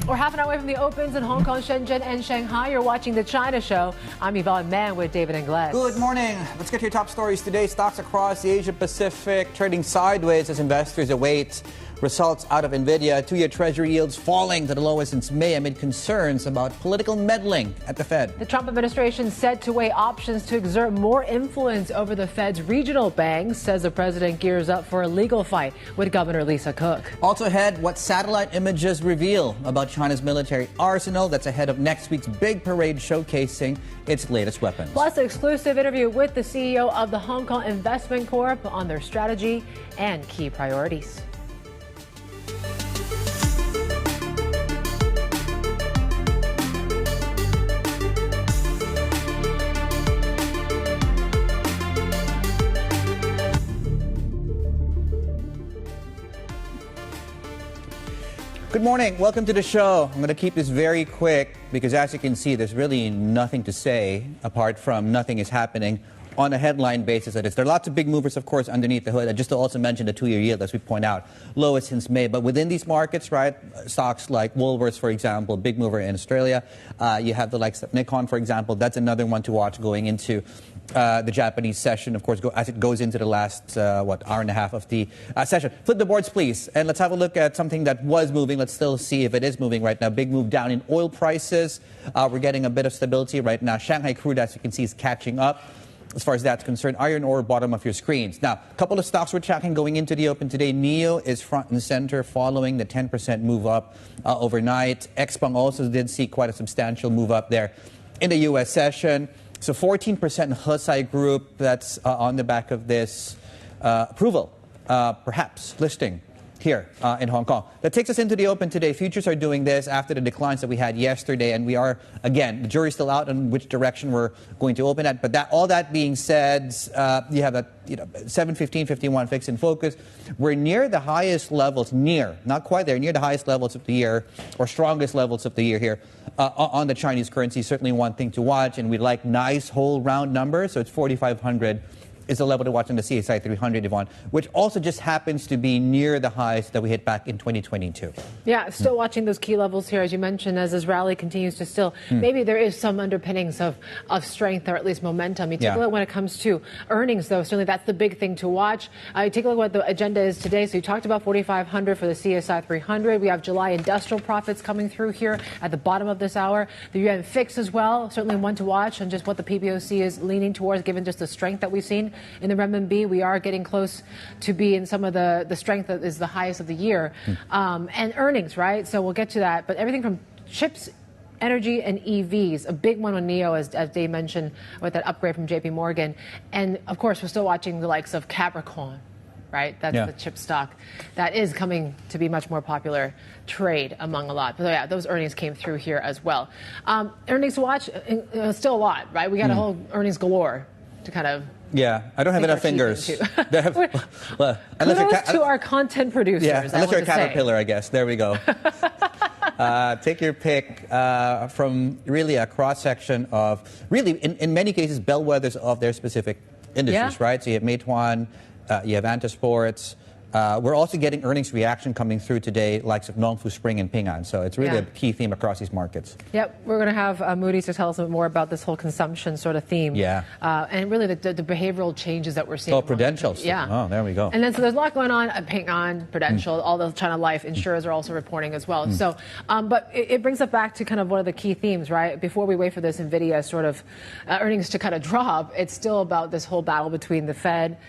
We're half an hour away from the opens in Hong Kong, Shenzhen, and Shanghai. You're watching The China Show. I'm Yvonne Man with David Ingles. Good morning. Let's get to your top stories today. Stocks across the Asia-Pacific trading sideways as investors await results out of Nvidia. Two-year Treasury yields falling to the lowest since May amid concerns about political meddling at the Fed. The Trump administration set to weigh options to exert more influence over the Fed's regional banks, says the president gears up for a legal fight with Governor Lisa Cook. Also ahead, what satellite images reveal about China's military arsenal. That's ahead of next week's big parade showcasing its latest weapons. Plus, an exclusive interview with the CEO of the Hong Kong Investment Corp on their strategy and key priorities. Good morning. Welcome to the show. I'm going to keep this very quick because, as you can see, there's really nothing to say apart from nothing is happening on a headline basis. There are lots of big movers, of course, underneath the hood. Just to also mention the two-year yield, as we point out, lowest since May. But within these markets, right, stocks like Woolworths, for example, big mover in Australia. You have the likes of Nikon, for example. That's another one to watch going into the Japanese session, of course, as it goes into the last, hour and a half of the session. Flip the boards, please, and let's have a look at something that was moving. Let's still see if it is moving right now. Big move down in oil prices. We're getting a bit of stability right now. Shanghai crude, as you can see, is catching up. As far as that's concerned, iron ore, bottom of your screens. Now, a couple of stocks we're tracking going into the open today. NIO is front and center following the 10% move up overnight. XPeng also did see quite a substantial move up there in the U.S. session. So 14% Hesai Group, that's on the back of this approval, perhaps listing here in Hong Kong. That takes us into the open today. Futures are doing this after the declines that we had yesterday, and we are, again, the jury's still out on which direction we're going to open at. But all that being said, you have that 715.51 fixed in focus. We're near the highest levels, not quite there, near the highest levels of the year, or strongest levels of the year here on the Chinese currency. Certainly one thing to watch, and we like nice whole round numbers, so it's 4,500. Is the level to watch on the CSI 300, Yvonne, which also just happens to be near the highs that we hit back in 2022. Yeah, still watching those key levels here, as you mentioned, as this rally continues to still, maybe there is some underpinnings of strength or at least momentum. You take a look when it comes to earnings, though, certainly that's the big thing to watch. You take a look at what the agenda is today. So you talked about 4,500 for the CSI 300. We have July industrial profits coming through here at the bottom of this hour. The yuan fix as well, certainly one to watch, and just what the PBOC is leaning towards, given just the strength that we've seen in the renminbi. We are getting close to be in some of the strength that is the highest of the year. And earnings, right? So we'll get to that. But everything from chips, energy, and EVs, a big one on NIO, as Dave mentioned, with that upgrade from JP Morgan. And, of course, we're still watching the likes of Capricorn, right? That's the chip stock. That is coming to be much more popular trade among a lot. But, yeah, those earnings came through here as well. Earnings to watch, still a lot, right? We got a whole earnings galore to kind of... Yeah, I don't have enough fingers. Kudos to our content producers. Yeah, unless you're a caterpillar, I guess. There we go. Take your pick from really a cross-section of, really, in many cases, bellwethers of their specific industries, right? So you have Meituan, you have Antisports. We're also getting earnings reaction coming through today, likes of Nongfu Spring and Ping An. So it's really a key theme across these markets. Yep, we're going to have Moody to tell us a bit more about this whole consumption sort of theme. Yeah. And really the behavioral changes that we're seeing. Oh, Prudential. Yeah. Oh, there we go. And then so there's a lot going on at Ping An, Prudential, all the China Life insurers are also reporting as well. So, but it brings us back to kind of one of the key themes, right? Before we wait for this Nvidia sort of earnings to kind of drop, it's still about this whole battle between the Fed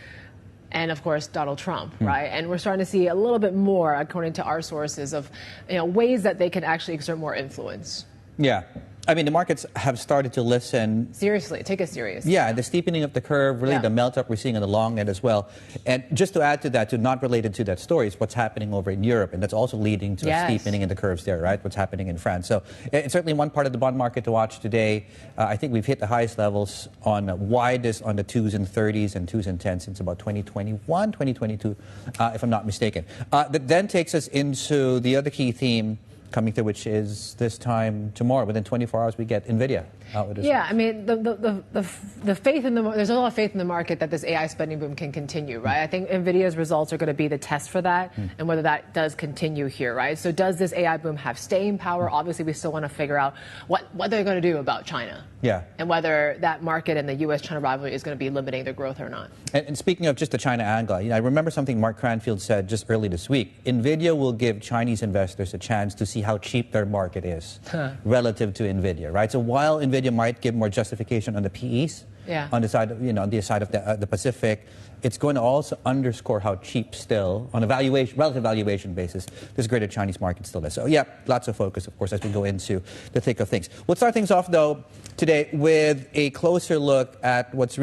and, of course, Donald Trump, right? And we're starting to see a little bit more, according to our sources, of ways that they can actually exert more influence. Yeah. I mean, the markets have started to listen. Seriously, take it serious. Yeah, the steepening of the curve, really the melt-up we're seeing on the long end as well. And just to add to that, not related to that story, is what's happening over in Europe. And that's also leading to a steepening in the curves there, right? What's happening in France. So it's certainly one part of the bond market to watch today. I think we've hit the highest levels on widest on the 2s and 30s and 2s and 10s since about 2021, 2022, if I'm not mistaken. That then takes us into the other key theme coming through, which is this time tomorrow. Within 24 hours, we get Nvidia out with this. Yeah, I mean, the faith in there's a lot of faith in the market that this AI spending boom can continue, right? I think Nvidia's results are going to be the test for that, and whether that does continue here, right? So does this AI boom have staying power? Obviously, we still want to figure out what they're going to do about China. Yeah. And whether that market and the U.S.-China rivalry is going to be limiting their growth or not. And speaking of just the China angle, I remember something Mark Cranfield said just early this week. Nvidia will give Chinese investors a chance to see how cheap their market is relative to Nvidia, right? So while Nvidia might give more justification on the PEs, on the side of, on the side of the Pacific, it's going to also underscore how cheap still, on a relative valuation basis, this greater Chinese market still is. So yeah, lots of focus, of course, as we go into the thick of things. We'll start things off, though, today with a closer look at what's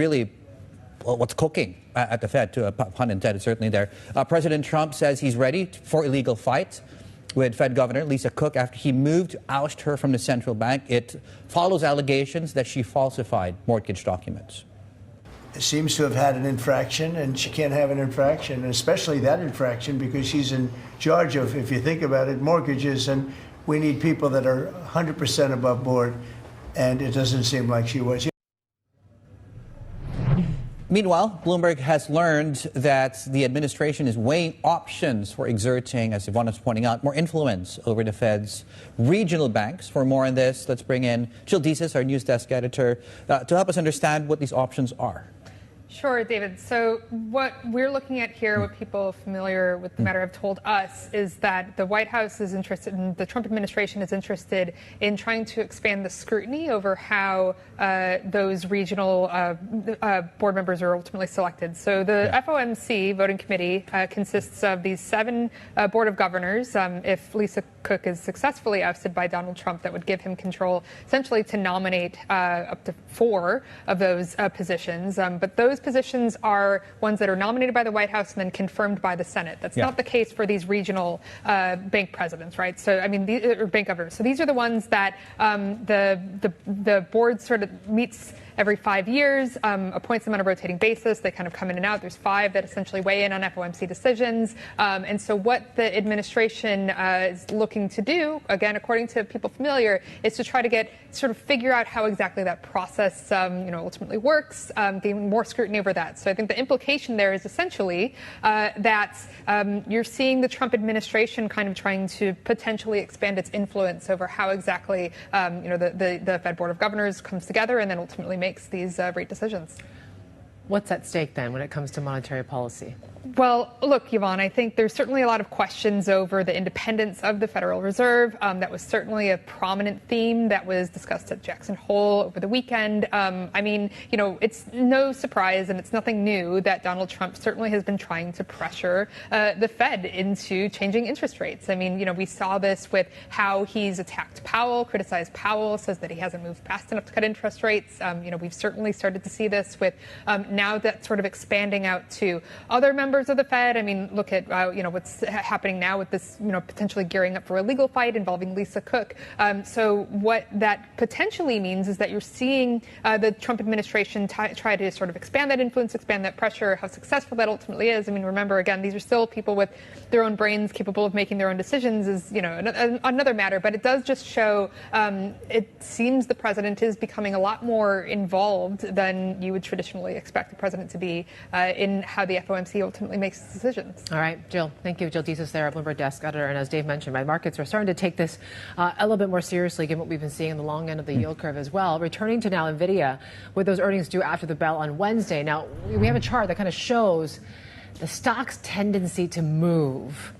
cooking at the Fed, to a pun intended, certainly there. President Trump says he's ready for a legal fight with Fed Governor Lisa Cook after he moved to oust her from the central bank. It follows allegations that she falsified mortgage documents. Seems to have had an infraction, and she can't have an infraction, and especially that infraction, because she's in charge of, if you think about it, mortgages, and we need people that are 100% above board, and it doesn't seem like she was. Meanwhile, Bloomberg has learned that the administration is weighing options for exerting, as Yvonne was pointing out, more influence over the Fed's regional banks. For more on this, let's bring in Jill Desis, our news desk editor, to help us understand what these options are. Sure, David. So what we're looking at here, what people familiar with the matter have told us, is that the White House is interested, and the Trump administration is interested in trying to expand the scrutiny over how those regional board members are ultimately selected. So the FOMC voting committee consists of these 7 board of governors. If Lisa Cook is successfully ousted by Donald Trump, that would give him control essentially to nominate up to 4 of those positions. But those positions are ones that are nominated by the White House and then confirmed by the Senate. That's not the case for these regional bank presidents, right? So, I mean, or bank governors. So these are the ones that the board sort of meets every 5 years, appoints them on a rotating basis. They kind of come in and out. There's 5 that essentially weigh in on FOMC decisions. And so what the administration is looking to do, again, according to people familiar, is to try to figure out how exactly that process, ultimately works, gain more scrutiny over that. So I think the implication there is essentially that you're seeing the Trump administration kind of trying to potentially expand its influence over how exactly, the Fed Board of Governors comes together and then ultimately makes these rate decisions. What's at stake then when it comes to monetary policy? Well, look, Yvonne, I think there's certainly a lot of questions over the independence of the Federal Reserve. That was certainly a prominent theme that was discussed at Jackson Hole over the weekend. It's no surprise and it's nothing new that Donald Trump certainly has been trying to pressure the Fed into changing interest rates. I mean, we saw this with how he's attacked Powell, criticized Powell, says that he hasn't moved fast enough to cut interest rates. We've certainly started to see this with now that sort of expanding out to other members of the Fed. I mean, look at what's happening now with this potentially gearing up for a legal fight involving Lisa Cook. So what that potentially means is that you're seeing the Trump administration try to sort of expand that influence, expand that pressure. How successful that ultimately is, I mean, remember again, these are still people with their own brains, capable of making their own decisions, is another matter. But it does just show it seems the president is becoming a lot more involved than you would traditionally expect the president to be in how the FOMC ultimately makes decisions. All right, Jill. Thank you. Jill Desis there, Bloomberg desk editor. And as Dave mentioned, my markets are starting to take this a little bit more seriously, given what we've been seeing in the long end of the yield curve as well. Returning to now Nvidia, with those earnings due after the bell on Wednesday. Now, we have a chart that kind of shows the stock's tendency to move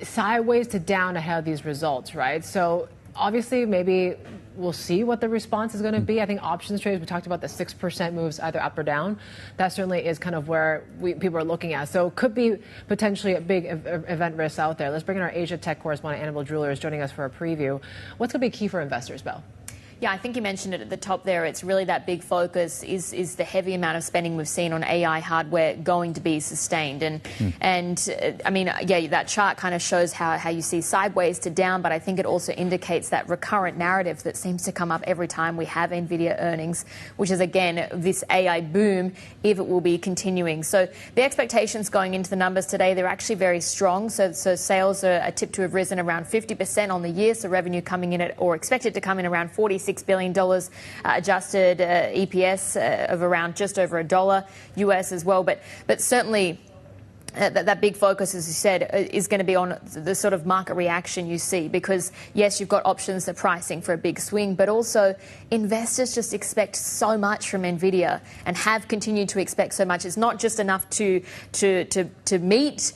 sideways to down ahead of these results, right? So obviously, maybe we'll see what the response is going to be. I think options trades, we talked about the 6% moves either up or down. That certainly is kind of where people are looking at. So it could be potentially a big event risk out there. Let's bring in our Asia Tech correspondent, Annabelle Drewler, is joining us for a preview. What's going to be key for investors, Belle? Yeah, I think you mentioned it at the top there. It's really that big focus is the heavy amount of spending we've seen on AI hardware going to be sustained. And I mean, yeah, that chart kind of shows how you see sideways to down, but I think it also indicates that recurrent narrative that seems to come up every time we have Nvidia earnings, which is, again, this AI boom, if it will be continuing. So the expectations going into the numbers today, they're actually very strong. So sales are tipped to have risen around 50% on the year, so revenue coming in at, or expected to come in around $46 billion, adjusted EPS of around just over $1 US as well. But certainly that big focus, as you said, is going to be on the sort of market reaction you see, because yes, you've got options, the pricing for a big swing, but also investors just expect so much from Nvidia and have continued to expect so much. It's not just enough to beat.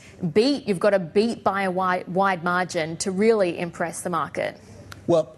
You've got to beat by a wide margin to really impress the market. Well,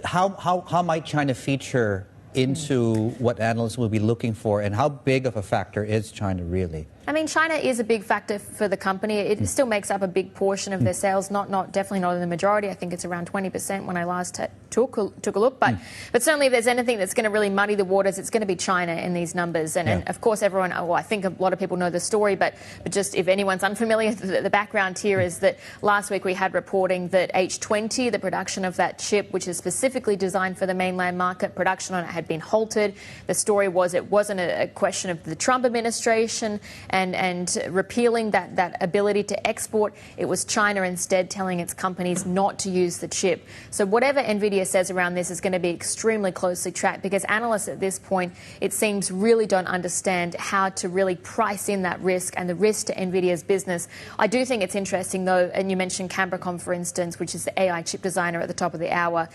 how might China feature into what analysts will be looking for, and how big of a factor is China really? I mean, China is a big factor for the company. It still makes up a big portion of their sales, definitely not in the majority. I think it's around 20% when I last took a look. But certainly if there's anything that's going to really muddy the waters, it's going to be China in these numbers. And of course, everyone, I think a lot of people know the story, but just if anyone's unfamiliar, the background here is that last week we had reporting that H20, the production of that chip, which is specifically designed for the mainland market, production on it had been halted. The story was it wasn't a question of the Trump administration and repealing that ability to export. It was China instead telling its companies not to use the chip. So whatever Nvidia says around this is going to be extremely closely tracked, because analysts at this point, it seems, really don't understand how to really price in that risk and the risk to Nvidia's business. I do think it's interesting, though, and you mentioned Cambricon, for instance, which is the AI chip designer at the top of the hour.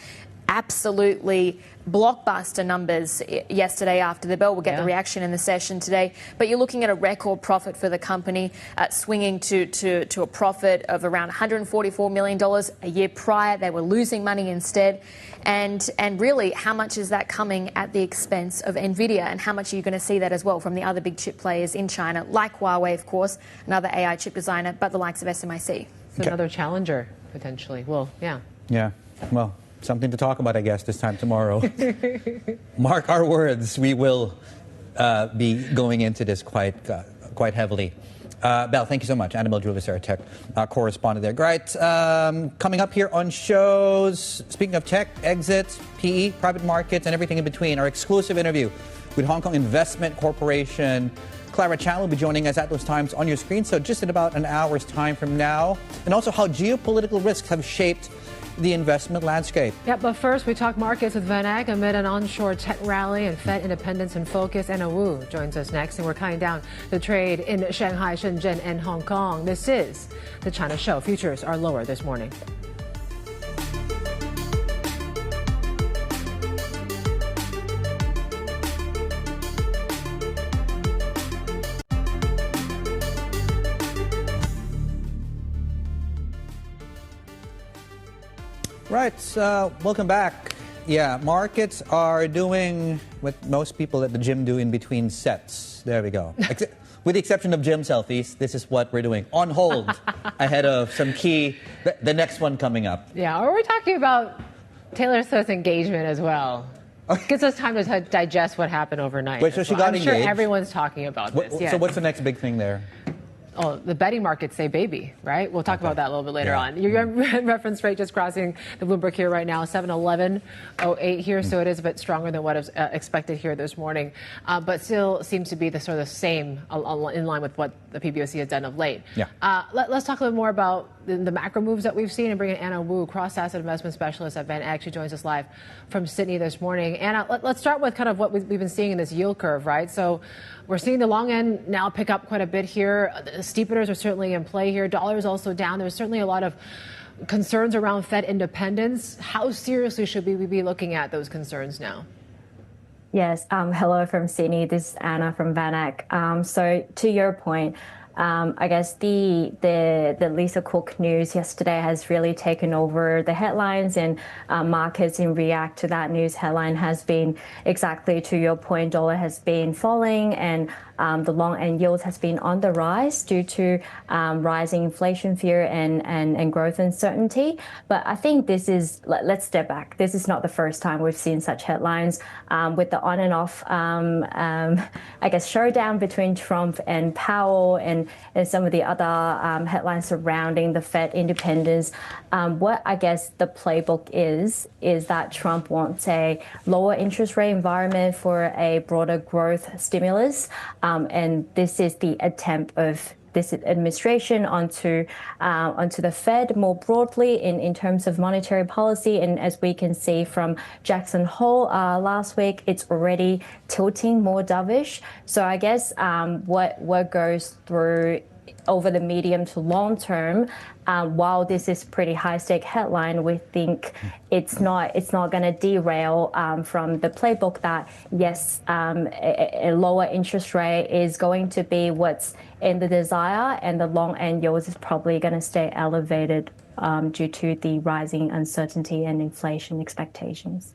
Absolutely blockbuster numbers yesterday after the bell. We'll get the reaction in the session today. But you're looking at a record profit for the company, swinging to a profit of around $144 million. A year prior, they were losing money instead. And really, how much is that coming at the expense of Nvidia? And how much are you going to see that as well from the other big chip players in China, like Huawei, of course, another AI chip designer, but the likes of SMIC? So another challenger, potentially. Well, yeah. Yeah. Well, something to talk about, I guess, this time tomorrow. Mark our words, we will be going into this quite heavily. Belle, thank you so much. Annabelle Julius, our tech correspondent there. Great. Coming up here on shows, speaking of tech, exits, PE, private markets, and everything in between, our exclusive interview with Hong Kong Investment Corporation. Clara Chan will be joining us at those times on your screen, so just in about an hour's time from now. And also how geopolitical risks have shaped the investment landscape. Yeah, but first we talk markets with VanEck amid an onshore tech rally and Fed independence in focus. Anna Wu joins us next, and we're counting down the trade in Shanghai, Shenzhen, and Hong Kong. This is the China Show. Futures are lower this morning. Right, welcome back. Yeah, markets are doing what most people at the gym do in between sets. There we go. With the exception of gym selfies, this is what we're doing. On hold ahead of some the next one coming up. Yeah, or we're talking about Taylor Swift's engagement as well. Gives us time to digest what happened overnight. Wait, so she got engaged? I'm sure everyone's talking about this. So what's the next big thing there? Oh, the betting markets say baby, right? We'll talk about that a little bit later on. Your reference rate just crossing the Bloomberg here right now, 711.08 here, so it is a bit stronger than what is expected here this morning, but still seems to be the sort of same in line with what the PBOC has done of late. Yeah. Let's talk a little more about the macro moves that we've seen and bring in Anna Wu, cross-asset investment specialist at VanEck. She joins us live from Sydney this morning. Anna, let's start with kind of what we've been seeing in this yield curve, right? So we're seeing the long end now pick up quite a bit here. The steepeners are certainly in play here. Dollar is also down. There's certainly a lot of concerns around Fed independence. How seriously should we be looking at those concerns now? Yes. Hello from Sydney. This is Anna from VanEck. So to your point, I guess the Lisa Cook news yesterday has really taken over the headlines, and markets in react to that news headline has been exactly to your point. Dollar has been falling, and the long end yields has been on the rise due to rising inflation fear and growth uncertainty. But I think this is, let's step back. This is not the first time we've seen such headlines with the on and off, I guess, showdown between Trump and Powell and some of the other headlines surrounding the Fed independence. What I guess the playbook is that Trump wants a lower interest rate environment for a broader growth stimulus. And this is the attempt of this administration onto the Fed more broadly in terms of monetary policy. And as we can see from Jackson Hole last week, it's already tilting more dovish. So I guess what goes through over the medium to long term, while this is pretty high stake headline, we think it's not going to derail from the playbook that yes, a lower interest rate is going to be what's in the desire, and the long end yields is probably going to stay elevated due to the rising uncertainty and inflation expectations.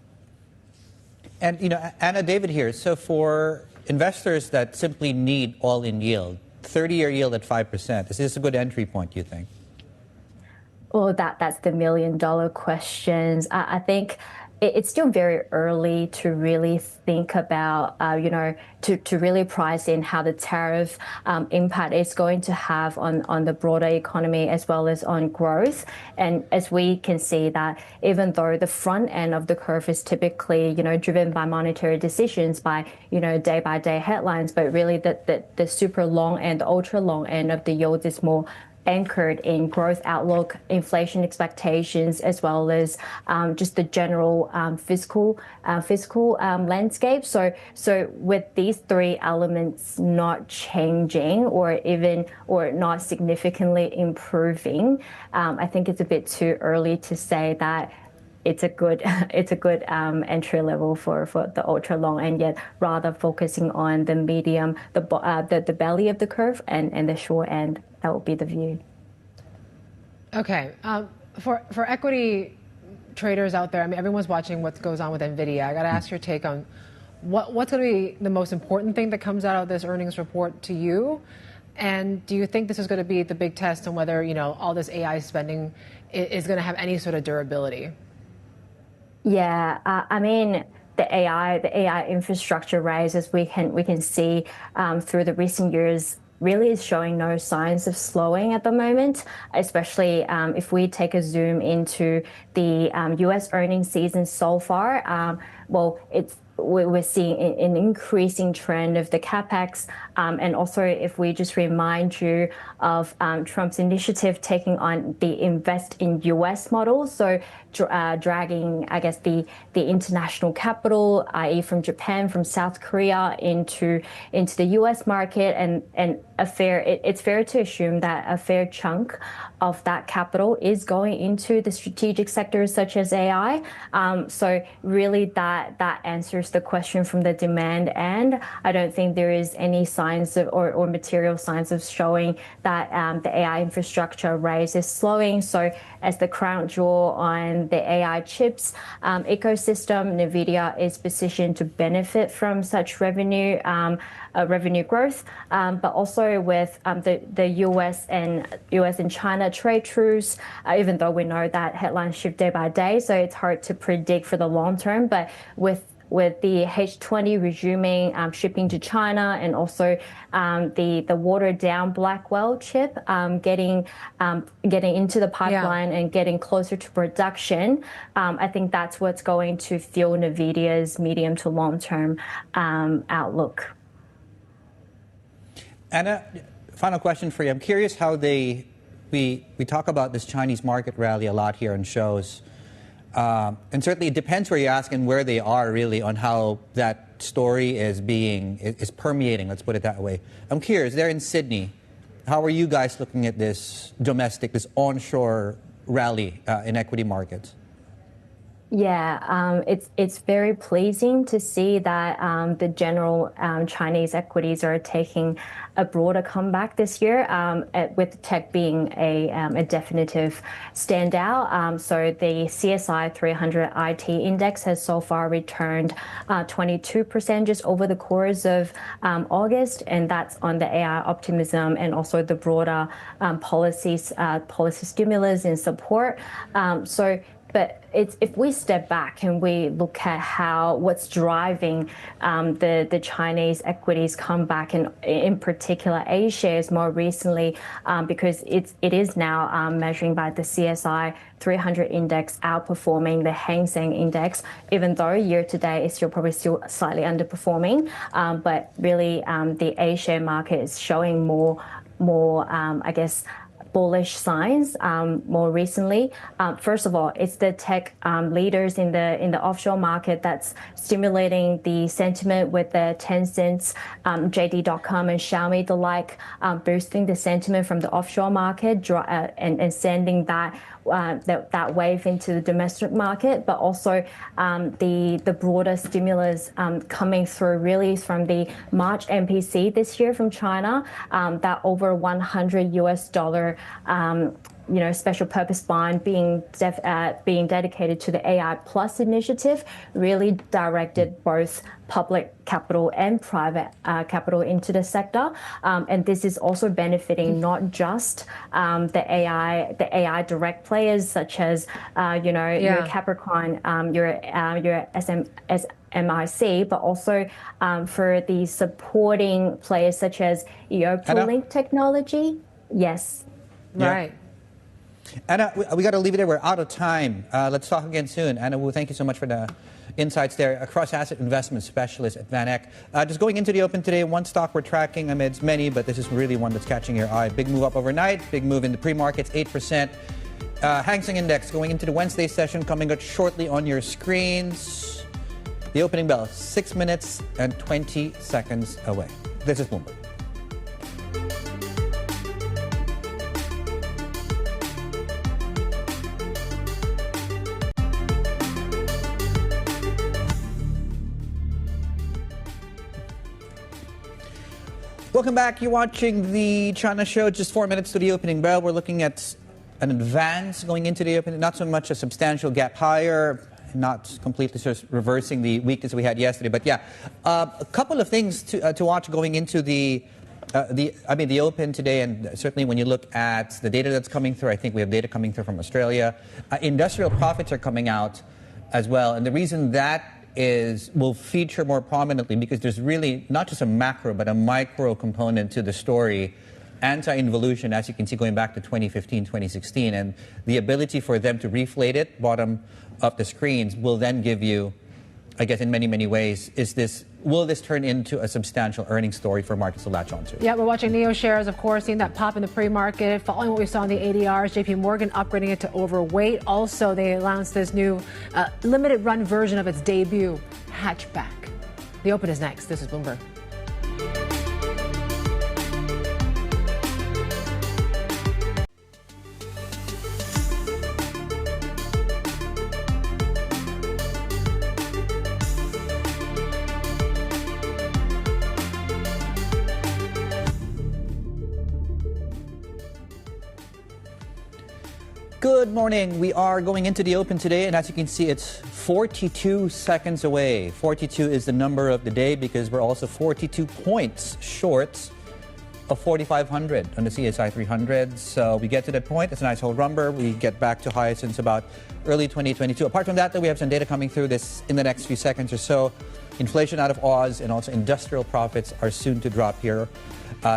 And Anna, David here. So for investors that simply need all-in yield, 30-year yield at 5%. Is this a good entry point, you think? Well, that's the million-dollar questions. I think it's still very early to really think about, to really price in how the tariff impact is going to have on the broader economy as well as on growth. And as we can see that even though the front end of the curve is typically, driven by monetary decisions, by, day-by-day headlines, but really the super long and ultra long end of the yield is more anchored in growth outlook, inflation expectations, as well as just the general fiscal landscape. So with these three elements not changing or not significantly improving, I think it's a bit too early to say that it's a good entry level for the ultra long, and yet rather focusing on the medium, the belly of the curve and the short end. That would be the view. Okay, for equity traders out there, I mean, everyone's watching what goes on with Nvidia. I got to ask your take on what's going to be the most important thing that comes out of this earnings report to you, and do you think this is going to be the big test on whether all this AI spending is going to have any sort of durability? Yeah, I mean, the AI infrastructure rise, as we can see through the recent years, really is showing no signs of slowing at the moment, especially if we take a zoom into the US earnings season so far. We're seeing an increasing trend of the capex, and also if we just remind you of Trump's initiative taking on the invest in US model, so dragging, I guess, the international capital, i.e. from Japan, from South Korea into the US market, and it's fair to assume that a fair chunk of that capital is going into the strategic sectors such as AI. So really that answers the question from the demand end. I don't think there is any signs of, or material signs of showing that the AI infrastructure raise is slowing. So as the crown jewel on the AI chips ecosystem, Nvidia is positioned to benefit from such revenue growth, but also with the US and China trade truce, even though we know that headlines shift day by day, so it's hard to predict for the long term. But with the H20 resuming shipping to China, and also the watered down Blackwell chip getting into the pipeline and getting closer to production, I think that's what's going to fuel Nvidia's medium to long term outlook. Anna, final question for you. I'm curious how we talk about this Chinese market rally a lot here on shows. And certainly it depends where you ask and where they are really on how that story is permeating, let's put it that way. I'm curious, they're in Sydney. How are you guys looking at this onshore rally in equity markets? Yeah, it's very pleasing to see that the general Chinese equities are taking a broader comeback this year, with tech being a definitive standout. So the CSI 300 IT index has so far returned 22% just over the course of August, and that's on the AI optimism and also the broader policy stimulus and support. But if we step back and we look at what's driving the Chinese equities come back, and in particular A shares more recently, because it is now measuring by the CSI 300 index outperforming the Hang Seng index, even though year to date it's probably still slightly underperforming. But really, the A share market is showing more I guess, bullish signs more recently. First of all, it's the tech leaders in the offshore market that's stimulating the sentiment with the Tencent, JD.com and Xiaomi the like, boosting the sentiment from the offshore market and sending that wave into the domestic market, but also the broader stimulus coming through really from the March MPC this year from China, that over $100 special purpose bond being dedicated to the AI Plus initiative, really directed both public capital and private capital into the sector, and this is also benefiting not just the AI direct players such as your Capricorn, your SMIC, but also for the supporting players such as EOPolink technology. Yes. Yeah. Right. Anna, we got to leave it there. We're out of time. Let's talk again soon. Anna Wu, thank you so much for the insights there. A cross-asset investment specialist at VanEck. Just going into the open today, one stock we're tracking amidst many, but this is really one that's catching your eye. Big move up overnight, big move in the pre-markets, 8%. Hang Seng Index going into the Wednesday session, coming up shortly on your screens. The opening bell, 6 minutes and 20 seconds away. This is Bloomberg. Welcome back. You're watching the China Show. Just 4 minutes to the opening bell. We're looking at an advance going into the opening. Not so much a substantial gap higher, not completely sort of reversing the weakness we had yesterday. But yeah, a couple of things to watch going into the open today, and certainly when you look at the data that's coming through. I think we have data coming through from Australia. Industrial profits are coming out as well, and the reason that will feature more prominently because there's really not just a macro but a micro component to the story. Anti-involution, as you can see, going back to 2015, 2016, and the ability for them to reflate it, bottom of the screens, will then give you, I guess, in many, many ways, will this turn into a substantial earnings story for markets to latch onto? Yeah, we're watching NEO shares, of course, seeing that pop in the pre-market, following what we saw in the ADRs. JP Morgan upgrading it to overweight. Also, they announced this new limited run version of its debut hatchback. The open is next. This is Bloomberg. Good morning. We are going into the open today, and as you can see, it's 42 seconds away. 42 is the number of the day because we're also 42 points short of 4,500 on the CSI 300. So we get to that point. It's a nice whole number. We get back to highs since about early 2022. Apart from that, though, we have some data coming through this in the next few seconds or so. Inflation out of Oz and also industrial profits are soon to drop here.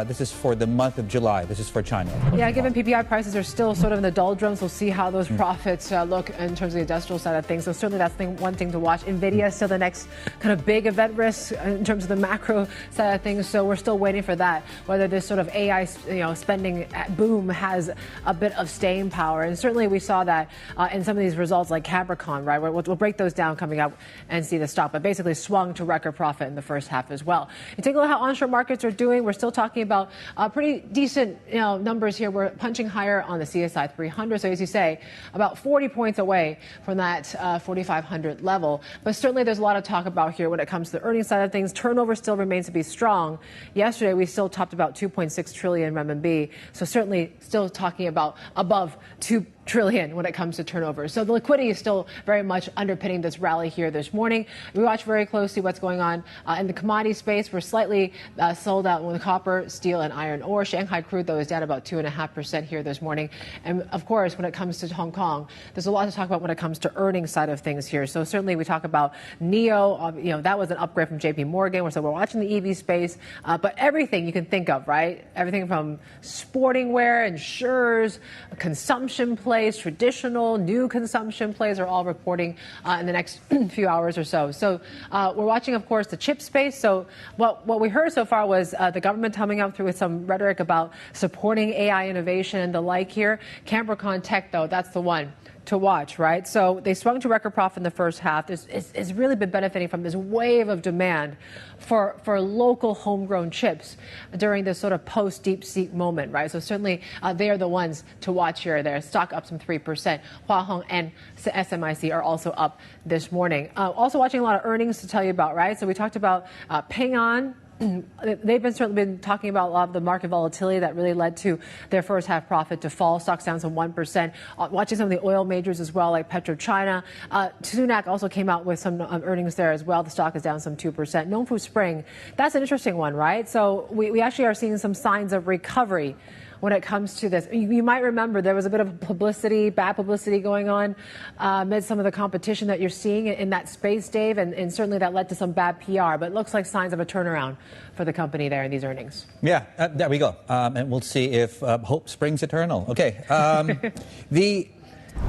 This is for the month of July. This is for China. Yeah, given PPI prices are still sort of in the doldrums, we'll see how those profits look in terms of the industrial side of things. So certainly that's one thing to watch. Nvidia is still the next kind of big event risk in terms of the macro side of things. So we're still waiting for that, whether this sort of AI spending boom has a bit of staying power. And certainly we saw that in some of these results like Capricorn, right? We'll break those down coming up and see the stock. But basically swung swung to record profit in the first half as well. You take a look at how onshore markets are doing. We're still talking about pretty decent numbers here. We're punching higher on the CSI 300. So as you say, about 40 points away from that 4,500 level. But certainly there's a lot of talk about here when it comes to the earnings side of things. Turnover still remains to be strong. Yesterday, we still topped about 2.6 trillion renminbi. So certainly still talking about above 2 trillion when it comes to turnover. So the liquidity is still very much underpinning this rally here this morning. We watch very closely what's going on in the commodity space. We're slightly sold out with copper, steel, and iron ore. Shanghai crude, though, is down about 2.5% here this morning. And of course, when it comes to Hong Kong, there's a lot to talk about when it comes to earnings side of things here. So certainly we talk about NIO. That was an upgrade from JP Morgan. So we're watching the EV space, but everything you can think of, right? Everything from sporting wear, insurers, consumption plays, traditional, new consumption plays are all reporting in the next few hours or so. So we're watching, of course, the chip space. So what we heard so far was the government coming up through with some rhetoric about supporting AI innovation and the like here. Cambricon Tech, though, that's the one to watch, right? So they swung to record profit in the first half. It's really been benefiting from this wave of demand for local homegrown chips during this sort of post-DeepSeek moment, right? So certainly they are the ones to watch here. Their stock up some 3%. Hua Hong and SMIC are also up this morning. Also watching a lot of earnings to tell you about, right? So we talked about Ping An. They've certainly been talking about a lot of the market volatility that really led to their first half profit to fall. Stocks down some 1%. Watching some of the oil majors as well, like PetroChina. Sunak also came out with some earnings there as well. The stock is down some 2%. Nongfu Spring, that's an interesting one, right? So we actually are seeing some signs of recovery when it comes to this. You might remember there was a bit of bad publicity going on amid some of the competition that you're seeing in that space, Dave, and certainly that led to some bad PR. But it looks like signs of a turnaround for the company there in these earnings. Yeah, there we go. And we'll see if hope springs eternal. Okay.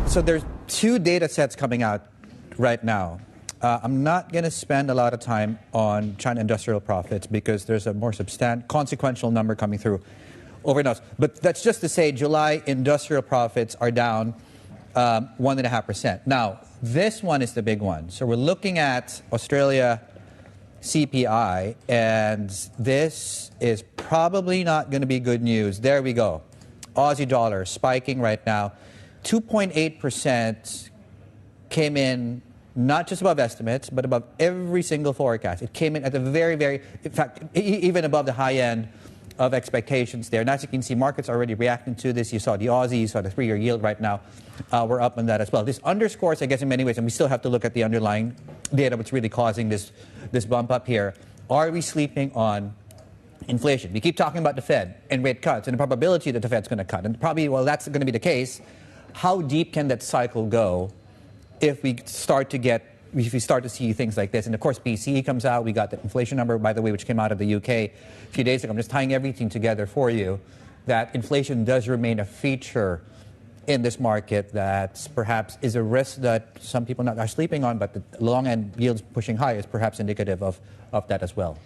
So there's two data sets coming out right now. I'm not going to spend a lot of time on China industrial profits because there's a more consequential number coming through over and out. But that's just to say July industrial profits are down 1.5%. Now, this one is the big one. So we're looking at Australia CPI, and this is probably not going to be good news. There we go. Aussie dollar spiking right now. 2.8% came in not just above estimates, but above every single forecast. It came in at the in fact, even above the high end of expectations there. And as you can see, markets are already reacting to this. You saw the Aussie, you saw the 3-year yield right now. We're up on that as well. This underscores, I guess, in many ways, and we still have to look at the underlying data, what's really causing this bump up here. Are we sleeping on inflation? We keep talking about the Fed and rate cuts and the probability that the Fed's going to cut. And probably, well, that's going to be the case. How deep can that cycle go if we start to see things like this? And of course, PCE comes out. We got the inflation number, by the way, which came out of the UK a few days ago. I'm just tying everything together for you, that inflation does remain a feature in this market that perhaps is a risk that some people are sleeping on, but the long end yields pushing high is perhaps indicative of that as well.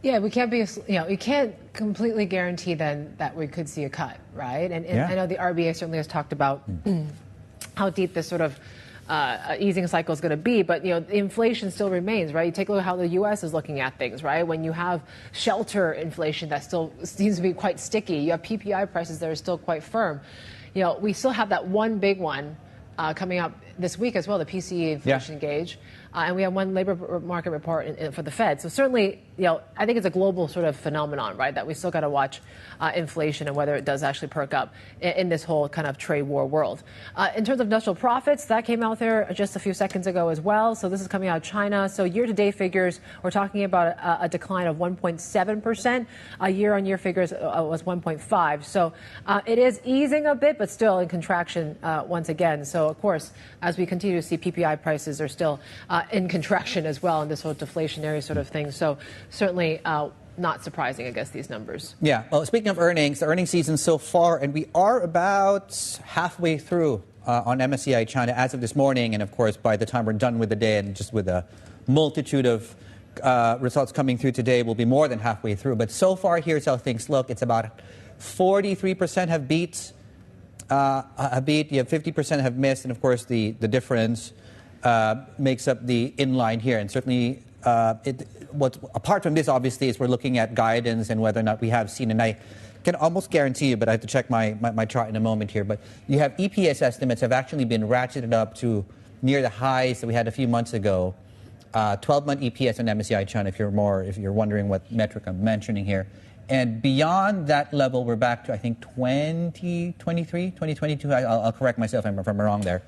Yeah, we can't we can't completely guarantee then that we could see a cut, right? And yeah. I know the RBA certainly has talked about how deep this sort of easing cycle is going to be, but inflation still remains, right? You take a look at how the U.S. is looking at things, right? When you have shelter inflation that still seems to be quite sticky, you have PPI prices that are still quite firm. We still have that one big one coming up this week as well, the PCE inflation gauge, and we have one labor market report for the Fed. So certainly, I think it's a global sort of phenomenon, right? That we still got to watch inflation and whether it does actually perk up in this whole kind of trade war world. In terms of industrial profits, that came out there just a few seconds ago as well. So this is coming out of China. So year-to-date figures, we're talking about a decline of 1.7%. Year-on-year figures was 1.5. So it is easing a bit, but still in contraction once again. So of course, as we continue to see PPI prices are still in contraction as well in this whole deflationary sort of thing. So certainly not surprising, I guess, these numbers. Yeah. Well, speaking of earnings, the earnings season so far, and we are about halfway through on MSCI China as of this morning. And of course, by the time we're done with the day and just with a multitude of results coming through today, we'll be more than halfway through. But so far, here's how things look. It's about 43% have beat. You have 50% have missed. And of course, the difference makes up the inline here. And certainly apart from this, obviously, is we're looking at guidance and whether or not we have seen, and I can almost guarantee you, but I have to check my chart in a moment here, but you have EPS estimates have actually been ratcheted up to near the highs that we had a few months ago. 12-month EPS on MSCI China, if you're wondering what metric I'm mentioning here. And beyond that level, we're back to, I think, 2023, 2022. I'll correct myself if I'm wrong there.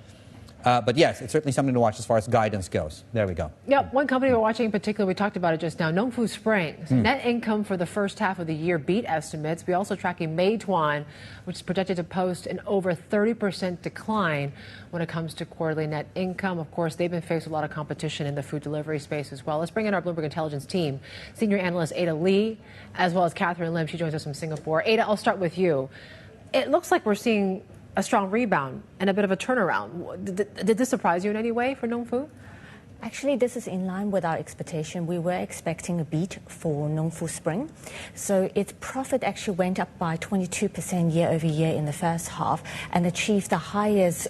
But yes, it's certainly something to watch as far as guidance goes. There we go. Yeah, one company we're watching in particular, we talked about it just now, Nongfu Spring. Net income for the first half of the year beat estimates. We're also tracking Meituan, which is projected to post an over 30% decline when it comes to quarterly net income. Of course, they've been faced with a lot of competition in the food delivery space as well. Let's bring in our Bloomberg Intelligence team, senior analyst Ada Lee, as well as Catherine Lim. She joins us from Singapore. Ada, I'll start with you. It looks like we're seeing a strong rebound and a bit of a turnaround. Did this surprise you in any way for Nongfu? Actually, this is in line with our expectation. We were expecting a beat for Nongfu Spring. So its profit actually went up by 22% year over year in the first half and achieved the highest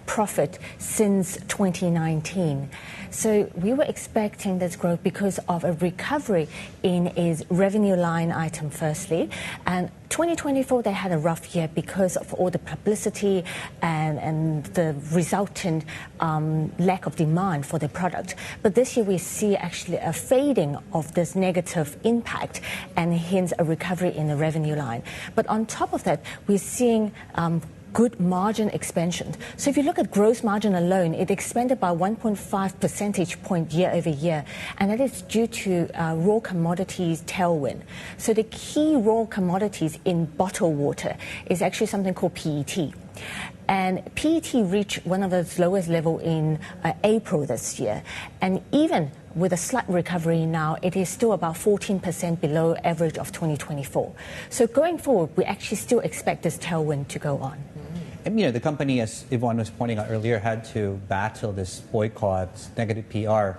profit since 2019. So we were expecting this growth because of a recovery in its revenue line item firstly. And 2024, they had a rough year because of all the publicity and the resultant lack of demand for the product. But this year, we see actually a fading of this negative impact and hence a recovery in the revenue line. But on top of that, we're seeing good margin expansion. So if you look at gross margin alone, it expanded by 1.5 percentage point year over year, and that is due to raw commodities tailwind. So the key raw commodities in bottled water is actually something called PET. And PET reached one of its lowest level in April this year. And even with a slight recovery now, it is still about 14% below average of 2024. So going forward, we actually still expect this tailwind to go on. And, the company, as Yvonne was pointing out earlier, had to battle this boycott, negative PR.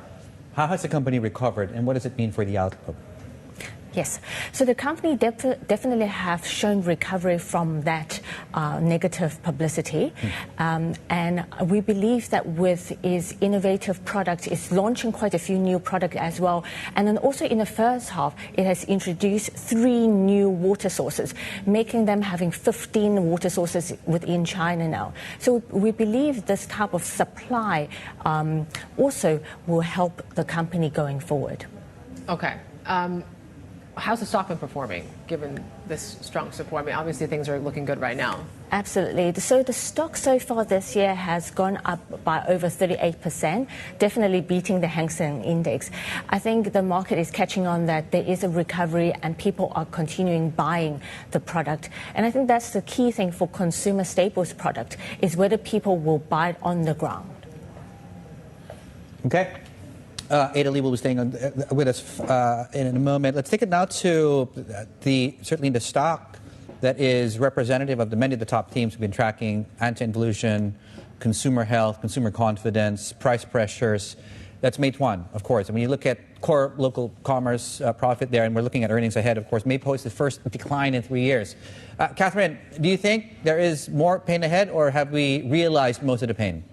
How has the company recovered, and what does it mean for the outlook? Yes. So the company definitely have shown recovery from that negative publicity. And we believe that with its innovative product, it's launching quite a few new products as well. And then also in the first half, it has introduced 3 new water sources, making them having 15 water sources within China now. So we believe this type of supply also will help the company going forward. Okay. How's the stock been performing, given this strong support? I mean, obviously things are looking good right now. Absolutely. So the stock so far this year has gone up by over 38%, definitely beating the Hang Seng Index. I think the market is catching on that there is a recovery and people are continuing buying the product. And I think that's the key thing for consumer staples product, is whether people will buy it on the ground. Okay. Ada Lee will be staying with us in a moment. Let's take it now to certainly the stock that is representative of many of the top themes we've been tracking: anti-inflation, consumer health, consumer confidence, price pressures. That's Meituan, of course. And when you look at core local commerce profit there, and we're looking at earnings ahead, of course, May post the first decline in 3 years. Catherine, do you think there is more pain ahead, or have we realized most of the pain?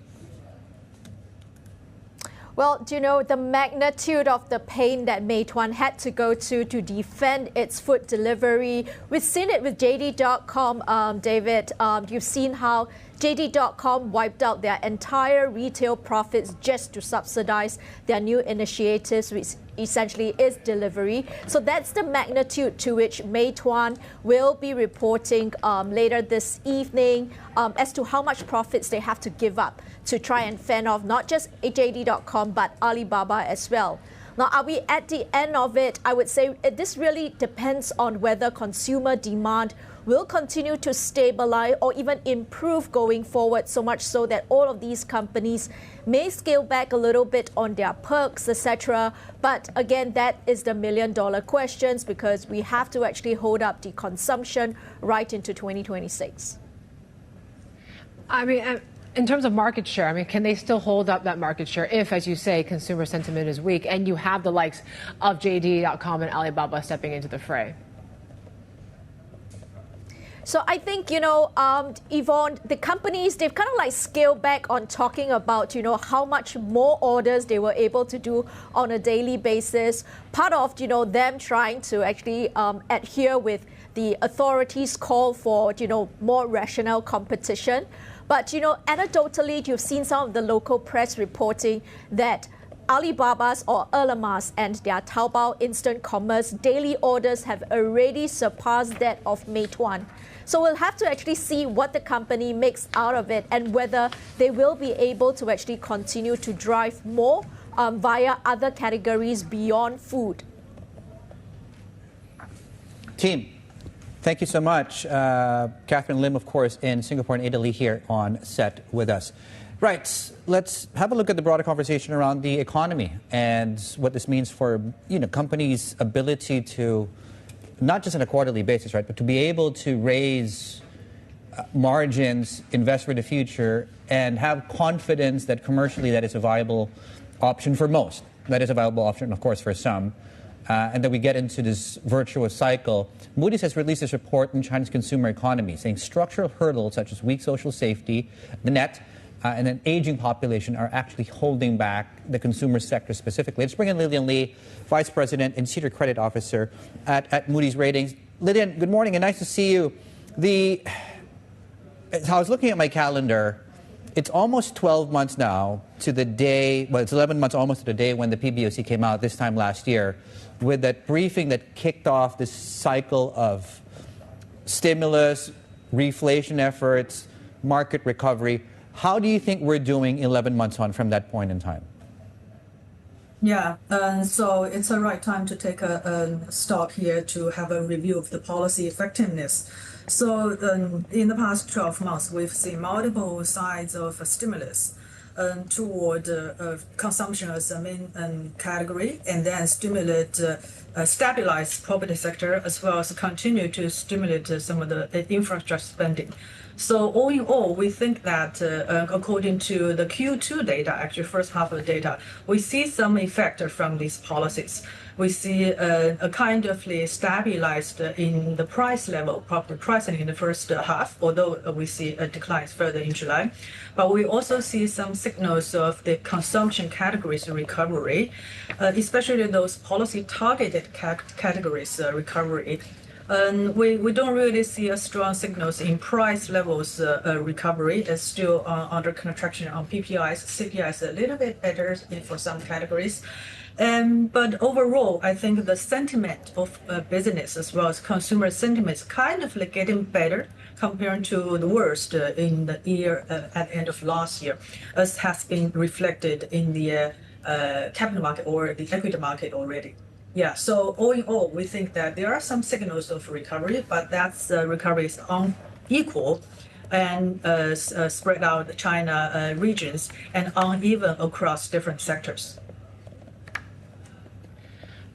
Well, the magnitude of the pain that Meituan had to go to defend its food delivery. We've seen it with JD.com, David. You've seen how JD.com wiped out their entire retail profits just to subsidize their new initiatives, which essentially is delivery. So that's the magnitude to which Meituan will be reporting later this evening as to how much profits they have to give up to try and fend off not just JD.com but Alibaba as well. Now, are we at the end of it? I would say this really depends on whether consumer demand will continue to stabilize or even improve going forward, so much so that all of these companies may scale back a little bit on their perks, etc. But again, that is the million-dollar questions, because we have to actually hold up the consumption right into 2026. I mean, in terms of market share, can they still hold up that market share if, as you say, consumer sentiment is weak and you have the likes of JD.com and Alibaba stepping into the fray? So I think, Yvonne, the companies, they've kind of like scaled back on talking about, how much more orders they were able to do on a daily basis. Part of, them trying to actually adhere with the authorities' call for, more rational competition. But, anecdotally, you've seen some of the local press reporting that Alibaba's or Ele.me's and their Taobao instant commerce daily orders have already surpassed that of Meituan. So we'll have to actually see what the company makes out of it and whether they will be able to actually continue to drive more via other categories beyond food. Team, thank you so much. Catherine Lim, of course, in Singapore and Italy here on set with us. Right, let's have a look at the broader conversation around the economy and what this means for companies' ability to, not just on a quarterly basis, right, but to be able to raise margins, invest for the future, and have confidence that commercially that is a viable option for most. That is a viable option, of course, for some. And that we get into this virtuous cycle. Moody's has released this report on China's consumer economy, saying structural hurdles such as weak social safety, the net, and an aging population are actually holding back the consumer sector specifically. Let's bring in Lillian Lee, Vice President and Senior Credit Officer at Moody's Ratings. Lillian, good morning and nice to see you. As I was looking at my calendar, it's almost 12 months now to the day, well, it's 11 months almost to the day when the PBOC came out this time last year with that briefing that kicked off this cycle of stimulus, reflation efforts, market recovery. How do you think we're doing 11 months on from that point in time? Yeah, so it's the right time to take a stop here to have a review of the policy effectiveness. So in the past 12 months, we've seen multiple sides of stimulus toward consumption as a main category, and then stabilize property sector as well as continue to stimulate some of the infrastructure spending. So all in all, we think that according to the Q2 data, actually first half of the data, we see some effect from these policies. We see a kind of stabilized in the price level, property pricing in the first half, although we see a decline further in July. But we also see some signals of the consumption categories recovery, especially those policy targeted categories recovery. We don't really see a strong signals in price levels recovery. It's still under contraction on PPIs. CPI is a little bit better for some categories. But overall, I think the sentiment of business as well as consumer sentiment is kind of getting better compared to the worst in the year at the end of last year, as has been reflected in the capital market or the equity market already. Yeah, so all in all, we think that there are some signals of recovery, but that's recovery is unequal and spread out China regions and uneven across different sectors.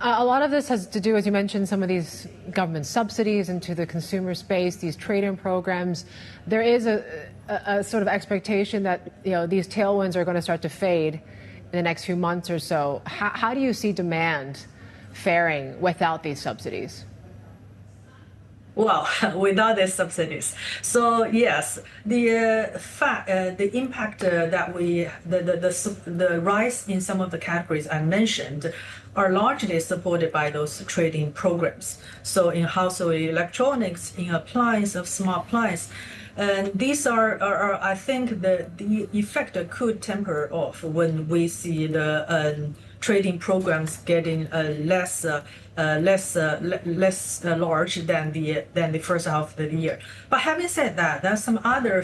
A lot of this has to do, as you mentioned, some of these government subsidies into the consumer space, these trade-in programs. There is a sort of expectation that these tailwinds are going to start to fade in the next few months or so. How do you see demand faring without these subsidies? Well, without the subsidies. So yes, the impact that the rise in some of the categories I mentioned are largely supported by those trading programs. So in household electronics, in appliance of smart appliance, and these are I think the effect could temper off when we see the trading programs getting less large than the first half of the year. But having said that, there are some other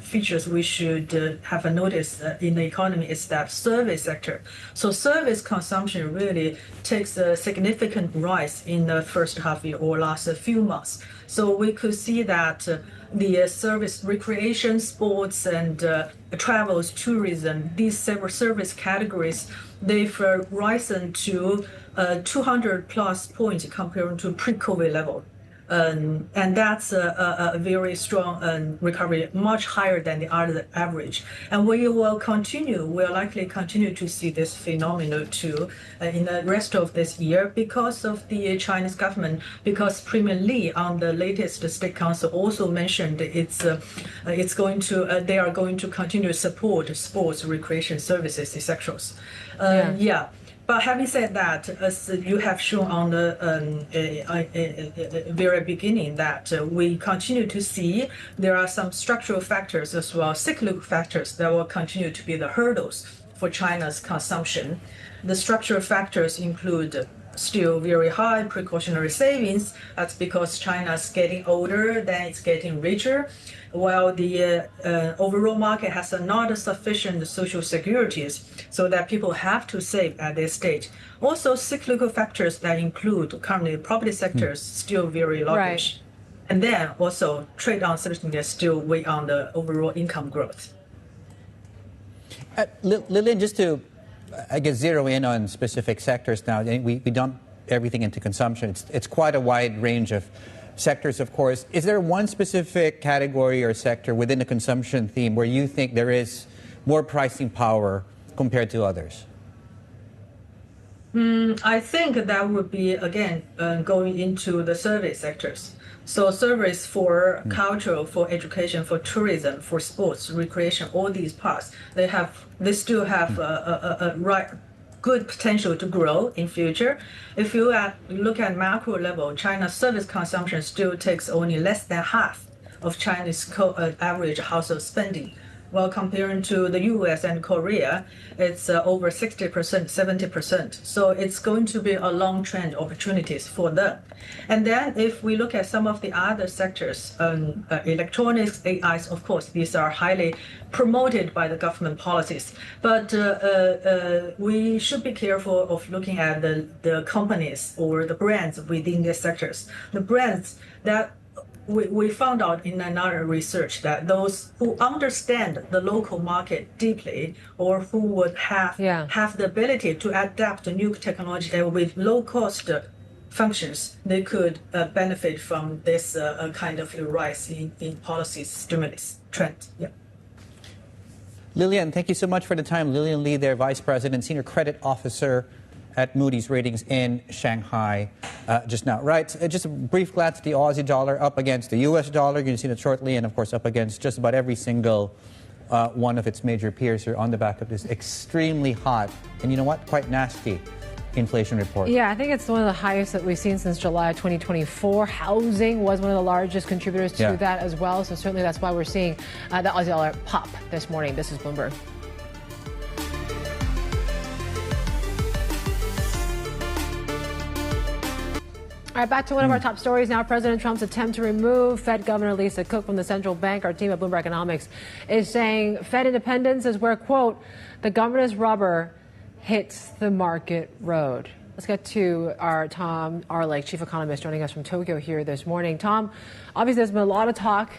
features we should have a notice in the economy is that service sector. So service consumption really takes a significant rise in the first half year or last few months. So we could see that the service, recreation, sports, and travels, tourism, these several service categories, they've risen to 200 plus points compared to pre-COVID level. And that's a very strong recovery, much higher than the other average. And we'll likely continue to see this phenomenon too in the rest of this year because of the Chinese government, because Premier Li on the latest State Council also mentioned they are going to continue to support sports, recreation services, etc. But having said that, as you have shown on the very beginning, that we continue to see there are some structural factors as well, cyclical factors that will continue to be the hurdles for China's consumption. The structural factors include still very high precautionary savings. That's because China's getting older, then it's getting richer, while the overall market has not sufficient social securities, so that people have to save at this stage. Also, cyclical factors that include currently property sectors still very sluggish. Right. And then also trade uncertainty still weigh on the overall income growth. Lillian, just to, I guess, zero in on specific sectors now. We dump everything into consumption. It's quite a wide range of sectors, of course. Is there one specific category or sector within the consumption theme where you think there is more pricing power compared to others? I think that would be, again, going into the service sectors. So service for culture, for education, for tourism, for sports, recreation, all these parts, they still have a good potential to grow in future. If you look at macro level, China's service consumption still takes only less than half of Chinese average household spending. While comparing to the US and Korea, it's over 60%, 70%. So it's going to be a long trend opportunities for them. And then if we look at some of the other sectors, electronics, AIs, of course, these are highly promoted by the government policies. But we should be careful of looking at the companies or the brands within these sectors. The brands that we found out in another research that those who understand the local market deeply, or who would have the ability to adapt to new technology with low-cost functions, they could benefit from this kind of rise in policy stimulus trend. Yeah. Lillian, thank you so much for the time. Lillian Li, their Vice President, Senior Credit Officer at Moody's Ratings in Shanghai just now. Right, just a brief glance at the Aussie dollar up against the US dollar. You're going to see that shortly, and of course up against just about every single one of its major peers here on the back of this extremely hot, and you know what, quite nasty inflation report. Yeah, I think it's one of the highest that we've seen since July 2024. Housing was one of the largest contributors to that as well. So certainly that's why we're seeing the Aussie dollar pop this morning. This is Bloomberg. All right, back to one of our top stories now. President Trump's attempt to remove Fed Governor Lisa Cook from the central bank. Our team at Bloomberg Economics is saying Fed independence is where, quote, the governor's rubber hits the market road. Let's get to our Tom Arlake, chief economist, joining us from Tokyo here this morning. Tom, obviously there's been a lot of talk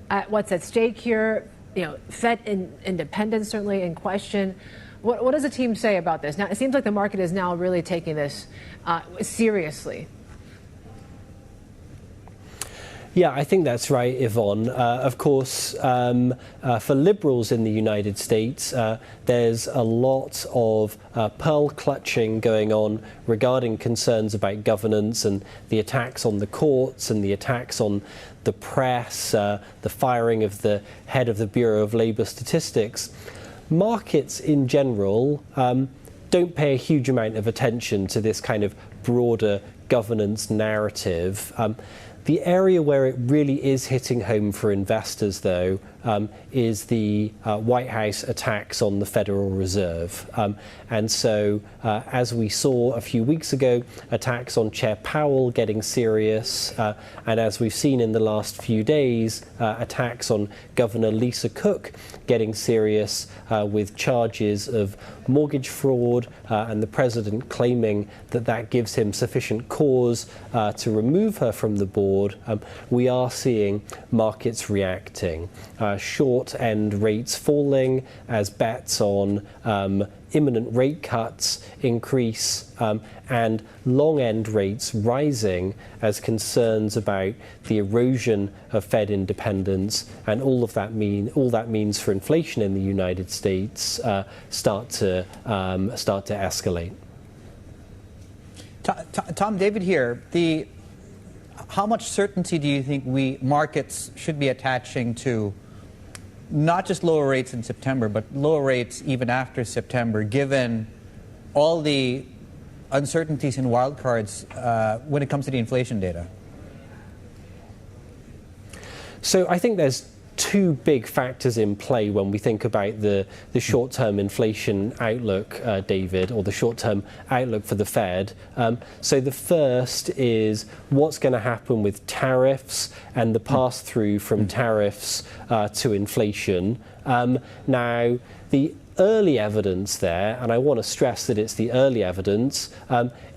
at what's at stake here. You know, Fed independence certainly in question. What does the team say about this? Now, it seems like the market is now really taking this seriously. Yeah, I think that's right, Yvonne. Of course, for liberals in the United States, there's a lot of pearl clutching going on regarding concerns about governance and the attacks on the courts and the attacks on the press, the firing of the head of the Bureau of Labor Statistics. Markets in general don't pay a huge amount of attention to this kind of broader governance narrative. The area where it really is hitting home for investors, though, is the White House attacks on the Federal Reserve. And so, as we saw a few weeks ago, attacks on Chair Powell getting serious, and as we've seen in the last few days, attacks on Governor Lisa Cook getting serious with charges of mortgage fraud, and the president claiming that that gives him sufficient cause to remove her from the board. We are seeing markets reacting. short-end rates falling, as bets on imminent rate cuts increase, and long-end rates rising as concerns about the erosion of Fed independence and all that means for inflation in the United States start to escalate. Tom, David here. How much certainty do you think markets should be attaching to not just lower rates in September, but lower rates even after September, given all the uncertainties and wildcards when it comes to the inflation data? So I think there's two big factors in play when we think about the short-term inflation outlook, David, or the short-term outlook for the Fed. So the first is what's going to happen with tariffs and the pass-through from tariffs to inflation. Now, the early evidence there, and I want to stress that it's the early evidence,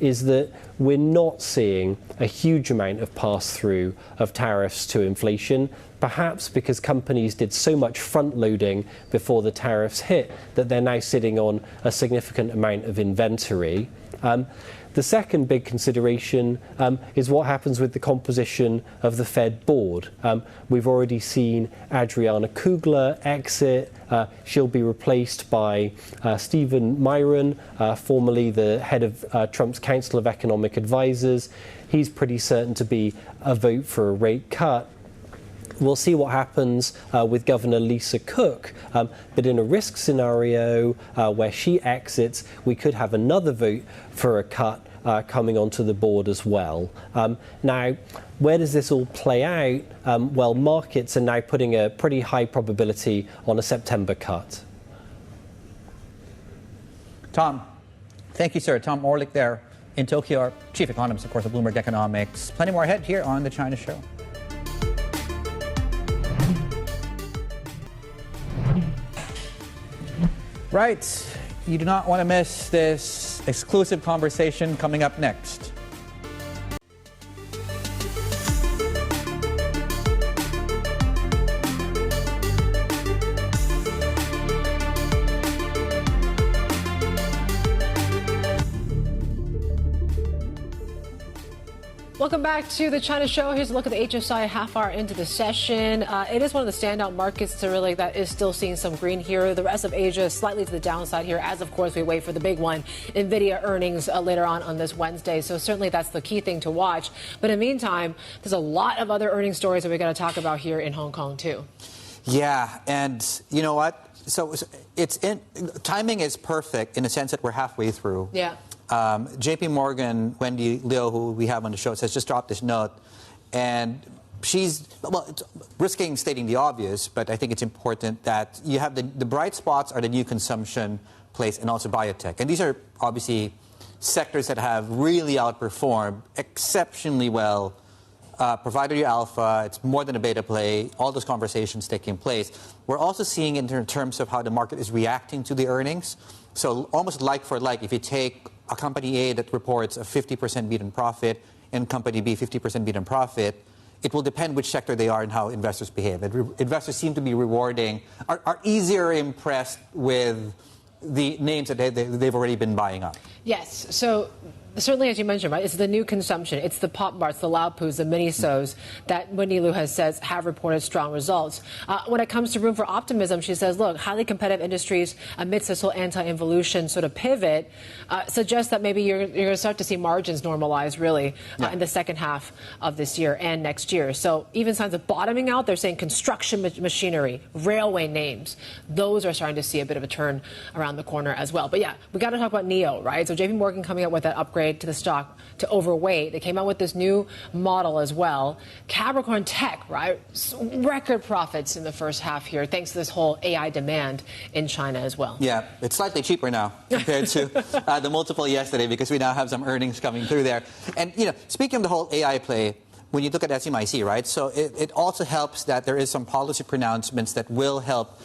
is that we're not seeing a huge amount of pass-through of tariffs to inflation, perhaps because companies did so much front-loading before the tariffs hit that they're now sitting on a significant amount of inventory. The second big consideration is what happens with the composition of the Fed board. We've already seen Adriana Kugler exit. She'll be replaced by Stephen Myron, formerly the head of Trump's Council of Economic Advisors. He's pretty certain to be a vote for a rate cut. We'll see what happens with Governor Lisa Cook, but in a risk scenario where she exits, we could have another vote for a cut coming onto the board as well. Now, where does this all play out? Well, markets are now putting a pretty high probability on a September cut. Tom, thank you, sir. Tom Orlik there in Tokyo, our chief economist, of course, of Bloomberg Economics. Plenty more ahead here on The China Show. Right. You do not want to miss this exclusive conversation coming up next. Welcome back to the China Show. Here's a look at the HSI half hour into the session. It is one of the standout markets that is still seeing some green here. The rest of Asia is slightly to the downside here, as of course we wait for the big one, Nvidia earnings later on this Wednesday. So certainly that's the key thing to watch. But in the meantime, there's a lot of other earnings stories that we're going to talk about here in Hong Kong too. Yeah, and you know what? So timing is perfect in the sense that we're halfway through. Yeah. JP Morgan, Wendy Liu, who we have on the show, has just dropped this note. And she's, risking stating the obvious, but I think it's important that you have the bright spots are the new consumption place and also biotech. And these are obviously sectors that have really outperformed exceptionally well. Provided your alpha, it's more than a beta play, all those conversations taking place. We're also seeing it in terms of how the market is reacting to the earnings. So almost like for like, if you take a company A that reports a 50% beat in profit and company B 50% beat in profit, it will depend which sector they are and how investors behave. Investors seem to be are easier impressed with the names that they've already been buying up. Yes. So certainly, as you mentioned, right, it's the new consumption. It's the Pop Marts, the Lao Pus, the Minisos that Wendy Liu has said have reported strong results. When it comes to room for optimism, she says, look, highly competitive industries amidst this whole anti-involution sort of pivot suggests that maybe you're going to start to see margins normalize really in the second half of this year and next year. So even signs of bottoming out, they're saying construction machinery, railway names, those are starting to see a bit of a turn around the corner as well. But yeah, we got to talk about NEO, right? So JP Morgan coming up with that upgrade to the stock to overweight. They came out with this new model as well. Capricorn Tech, right? Record profits in the first half here, thanks to this whole AI demand in China as well. Yeah, it's slightly cheaper now compared to the multiple yesterday because we now have some earnings coming through there. And, speaking of the whole AI play, when you look at SMIC, right, so it also helps that there is some policy pronouncements that will help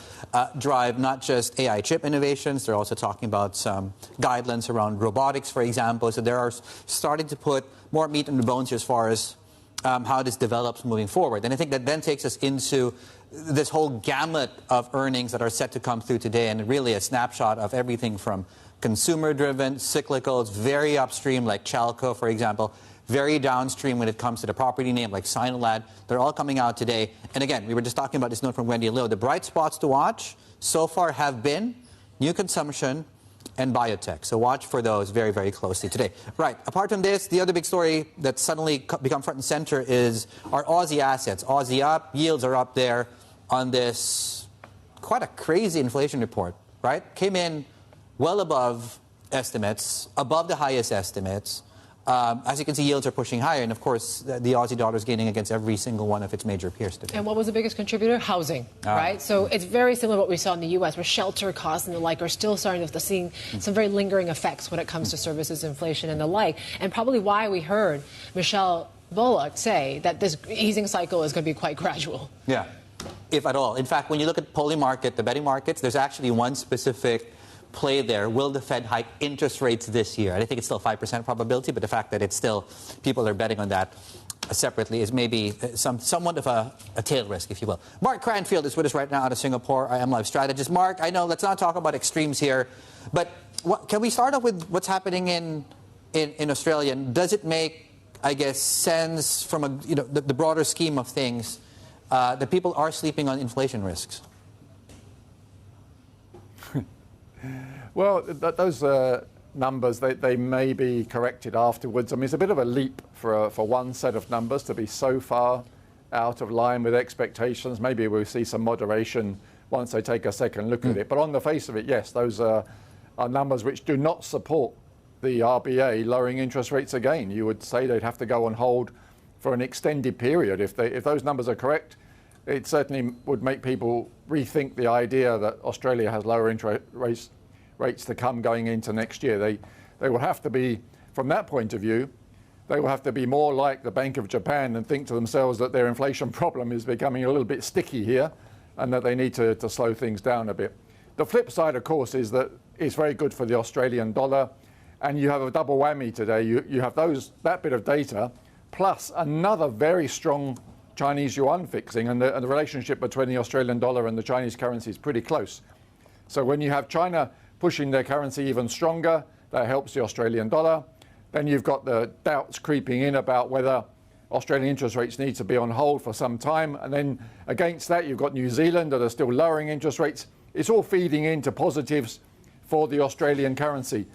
drive not just AI chip innovations. They're also talking about some guidelines around robotics, for example. So there are starting to put more meat on the bones as far as how this develops moving forward. And I think that then takes us into this whole gamut of earnings that are set to come through today, and really a snapshot of everything from consumer-driven, cyclicals, very upstream like Chalco, for example, very downstream when it comes to the property name like Sinolad. They're all coming out today. And again, we were just talking about this note from Wendy and Leo. The bright spots to watch so far have been new consumption and biotech. So watch for those very, very closely today. Right. Apart from this, the other big story that's suddenly become front and center is our Aussie assets. Aussie up, yields are up there on this quite a crazy inflation report, right? Came in well above estimates, above the highest estimates. As you can see, yields are pushing higher, and of course, the Aussie dollar is gaining against every single one of its major peers today. And what was the biggest contributor? Housing, right? So it's very similar to what we saw in the U.S., where shelter costs and the like are still starting to see some very lingering effects when it comes to services, inflation, and the like. And probably why we heard Michelle Bullock say that this easing cycle is going to be quite gradual. Yeah, if at all. In fact, when you look at the polling market, the betting markets, there's actually one specific play there. Will the Fed hike interest rates this year? I think it's still 5% probability, but the fact that it's still, people are betting on that separately is maybe somewhat of a tail risk, if you will. Mark Cranfield is with us right now out of Singapore. I am live strategist. Mark, I know, let's not talk about extremes here, but can we start off with what's happening in Australia? And does it make, I guess, sense from the broader scheme of things that people are sleeping on inflation risks? Well, those numbers, they may be corrected afterwards. I mean, it's a bit of a leap for one set of numbers to be so far out of line with expectations. Maybe we'll see some moderation once they take a second look at it. But on the face of it, yes, those are numbers which do not support the RBA lowering interest rates again. You would say they'd have to go on hold for an extended period. If those numbers are correct, it certainly would make people rethink the idea that Australia has lower interest rates to come going into next year. They will have to be, from that point of view, they will have to be more like the Bank of Japan and think to themselves that their inflation problem is becoming a little bit sticky here and that they need to slow things down a bit. The flip side, of course, is that it's very good for the Australian dollar, and you have a double whammy today. You have that bit of data plus another very strong Chinese yuan fixing, and the relationship between the Australian dollar and the Chinese currency is pretty close. So when you have China pushing their currency even stronger, that helps the Australian dollar. Then you've got the doubts creeping in about whether Australian interest rates need to be on hold for some time. And then against that, you've got New Zealand that are still lowering interest rates. It's all feeding into positives for the Australian currency.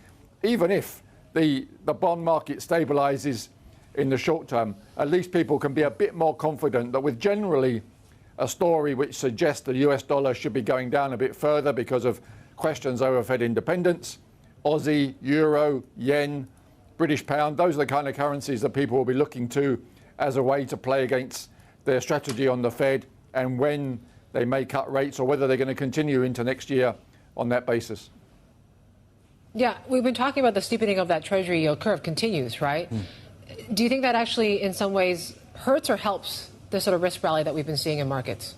Even if the bond market stabilizes in the short term, at least people can be a bit more confident that with generally a story which suggests the US dollar should be going down a bit further because of questions over Fed independence, Aussie, Euro, Yen, British Pound, those are the kind of currencies that people will be looking to as a way to play against their strategy on the Fed and when they may cut rates or whether they're going to continue into next year on that basis. Yeah, we've been talking about the steepening of that Treasury yield curve continues, right? Do you think that actually in some ways hurts or helps the sort of risk rally that we've been seeing in markets?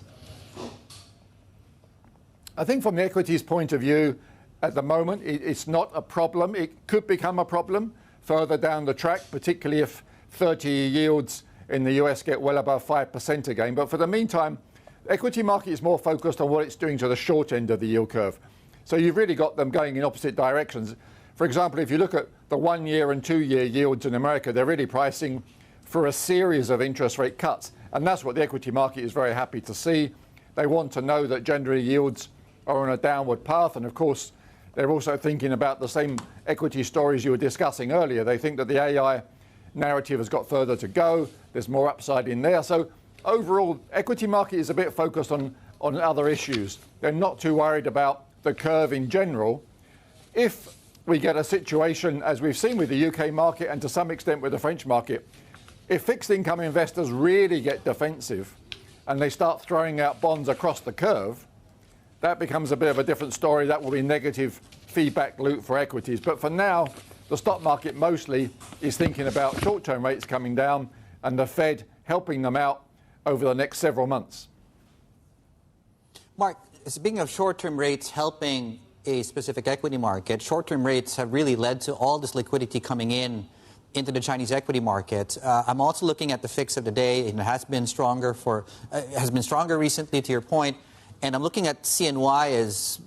I think from the equities point of view, at the moment, it's not a problem. It could become a problem further down the track, particularly if 30-year yields in the US get well above 5% again. But for the meantime, the equity market is more focused on what it's doing to the short end of the yield curve. So you've really got them going in opposite directions. For example, if you look at the 1-year and 2-year yields in America, they're really pricing for a series of interest rate cuts. And that's what the equity market is very happy to see. They want to know that generally yields are on a downward path. And of course, they're also thinking about the same equity stories you were discussing earlier. They think that the AI narrative has got further to go. There's more upside in there. So overall, equity market is a bit focused on other issues. They're not too worried about the curve in general. If we get a situation, as we've seen with the UK market and to some extent with the French market, if fixed income investors really get defensive and they start throwing out bonds across the curve, that becomes a bit of a different story. That will be negative feedback loop for equities. But for now, the stock market mostly is thinking about short-term rates coming down and the Fed helping them out over the next several months. Mark, speaking of short-term rates helping a specific equity market, short-term rates have really led to all this liquidity coming in into the Chinese equity market. I'm also looking at the fix of the day. It has been stronger recently, to your point. And I'm looking at CNY as,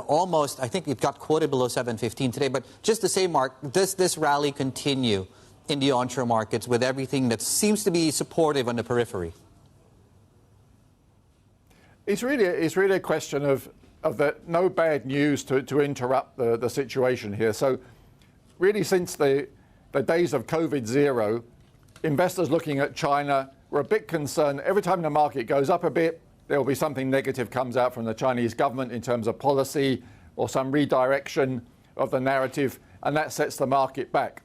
almost, I think it got quoted below 715 today. But just to say, Mark, does this rally continue in the onshore markets with everything that seems to be supportive on the periphery? It's really a question of the no bad news to interrupt the situation here. So really, since the days of COVID zero, investors looking at China were a bit concerned. Every time the market goes up a bit, there will be something negative comes out from the Chinese government in terms of policy or some redirection of the narrative, and that sets the market back.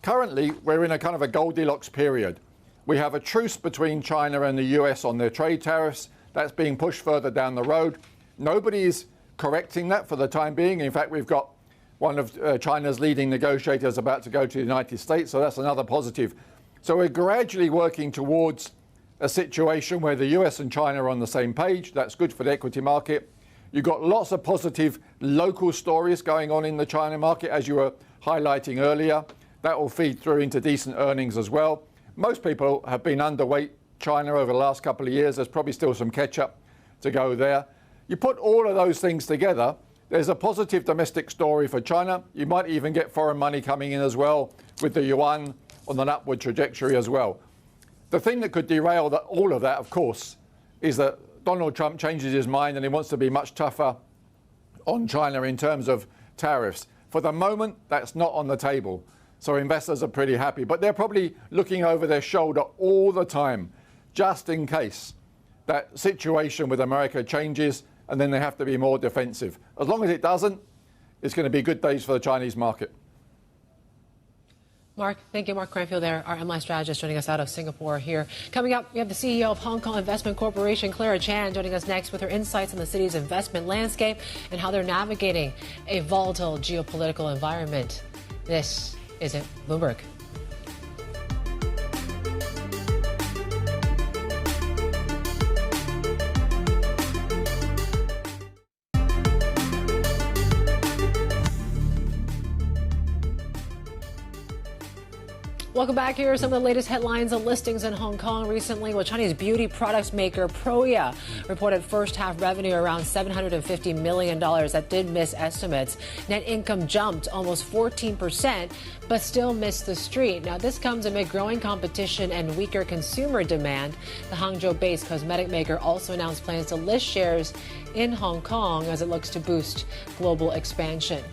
Currently, we're in a kind of a Goldilocks period. We have a truce between China and the US on their trade tariffs. That's being pushed further down the road. Nobody's correcting that for the time being. In fact, we've got one of China's leading negotiators about to go to the United States, so that's another positive. So we're gradually working towards a situation where the US and China are on the same page. That's good for the equity market. You've got lots of positive local stories going on in the China market, as you were highlighting earlier. That will feed through into decent earnings as well. Most people have been underweight China over the last couple of years. There's probably still some catch-up to go there. You put all of those things together, there's a positive domestic story for China. You might even get foreign money coming in as well, with the yuan on an upward trajectory as well. The thing that could derail all of that, of course, is that Donald Trump changes his mind and he wants to be much tougher on China in terms of tariffs. For the moment, that's not on the table. So investors are pretty happy. But they're probably looking over their shoulder all the time, just in case that situation with America changes, and then they have to be more defensive. As long as it doesn't, it's going to be good days for the Chinese market. Mark, thank you. Mark Cranfield there, our MI strategist, joining us out of Singapore here. Coming up, we have the CEO of Kong Investment Corporation, Clara Chan, joining us next with her insights on the city's investment landscape and how they're navigating a volatile geopolitical environment. This is it, Bloomberg. Welcome back. Here are some of the latest headlines and listings in Hong Kong recently. Well, Chinese beauty products maker Proya reported first half revenue around $750 million. That did miss estimates. Net income jumped almost 14%, but still missed the street. Now, this comes amid growing competition and weaker consumer demand. The Hangzhou-based cosmetic maker also announced plans to list shares in Hong Kong as it looks to boost global expansion.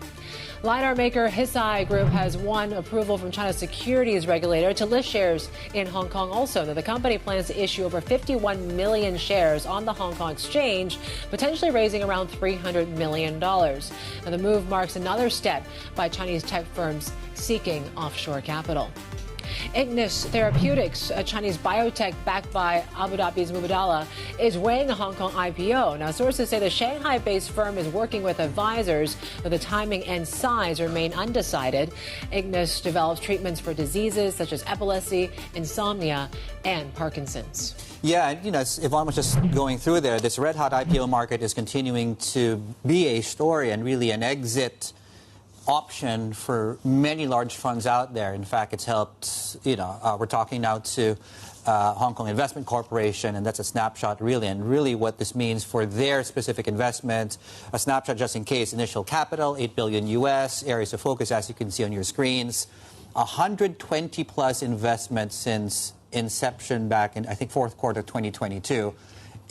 LiDAR maker Hesai Group has won approval from China's securities regulator to list shares in Hong Kong also. Now, the company plans to issue over 51 million shares on the Hong Kong exchange, potentially raising around $300 million. Now, the move marks another step by Chinese tech firms seeking offshore capital. Ingles Therapeutics, a Chinese biotech backed by Abu Dhabi's Mubadala, is weighing a Hong Kong IPO. Now, sources say the Shanghai-based firm is working with advisors, but the timing and size remain undecided. Ingles develops treatments for diseases such as epilepsy, insomnia, and Parkinson's. Yeah, and as Yvonne was just going through there, this red-hot IPO market is continuing to be a story and really an exit option for many large funds out there. In fact, it's helped, we're talking now to Hong Kong Investment Corporation, and that's a snapshot really, and really what this means for their specific investment. A snapshot just in case: initial capital, $8 billion US, areas of focus, as you can see on your screens, 120 plus investments since inception back in, I think, fourth quarter 2022,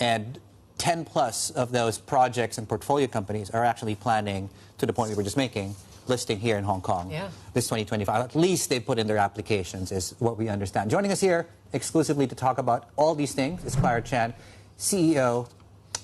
and 10 plus of those projects and portfolio companies are actually planning, to the point we were just making, listing here in Hong Kong this 2025. At least they put in their applications, is what we understand. Joining us here exclusively to talk about all these things is Clara Chan, CEO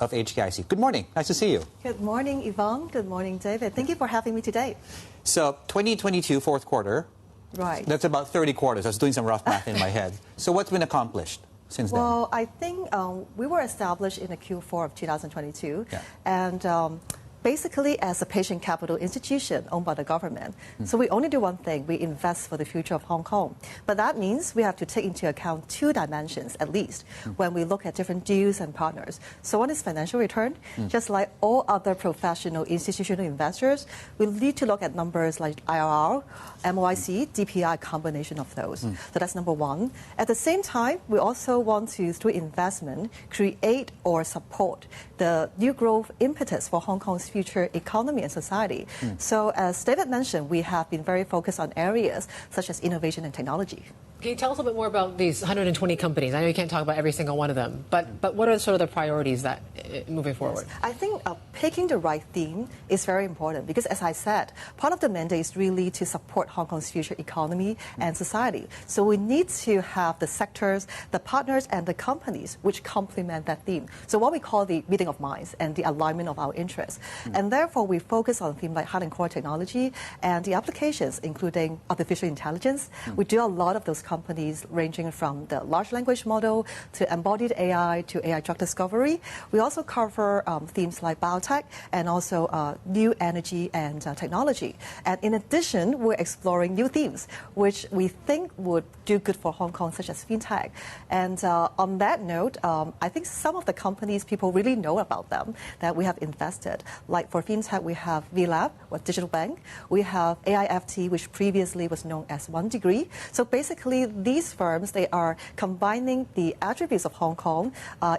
of HKIC. Good morning. Nice to see you. Good morning, Yvonne. Good morning, David. Thank you for having me today. So 2022 fourth quarter. Right. That's about 30 quarters. I was doing some rough math in my head. So what's been accomplished since then? Well, I think we were established in the Q4 of 2022. Yeah. And basically as a patient capital institution owned by the government. So we only do one thing, we invest for the future of Hong Kong. But that means we have to take into account two dimensions at least when we look at different deals and partners. So one is financial return. Just like all other professional institutional investors, we need to look at numbers like IRR, MOIC, DPI, combination of those. So that's number one. At the same time, we also want to, through investment, create or support the new growth impetus for Hong Kong's future economy and society. So as David mentioned, we have been very focused on areas such as innovation and technology. Can you tell us a bit more about these 120 companies? I know you can't talk about every single one of them, but what are sort of the priorities that moving forward? Yes. I think picking the right theme is very important because, as I said, part of the mandate is really to support Hong Kong's future economy and society. So we need to have the sectors, the partners, and the companies which complement that theme. So what we call the meeting of minds and the alignment of our interests. And therefore, we focus on themes like hard and core technology and the applications, including artificial intelligence. We do a lot of those companies ranging from the large language model to embodied AI to AI drug discovery. We also cover themes like biotech and also new energy and technology. And in addition, we're exploring new themes which we think would do good for Hong Kong, such as fintech. And on that note, I think some of the companies people really know about them that we have invested. Like for fintech, we have VLab, or digital bank. We have AIFT, which previously was known as 1Degree. So basically, these firms, they are combining the attributes of Hong Kong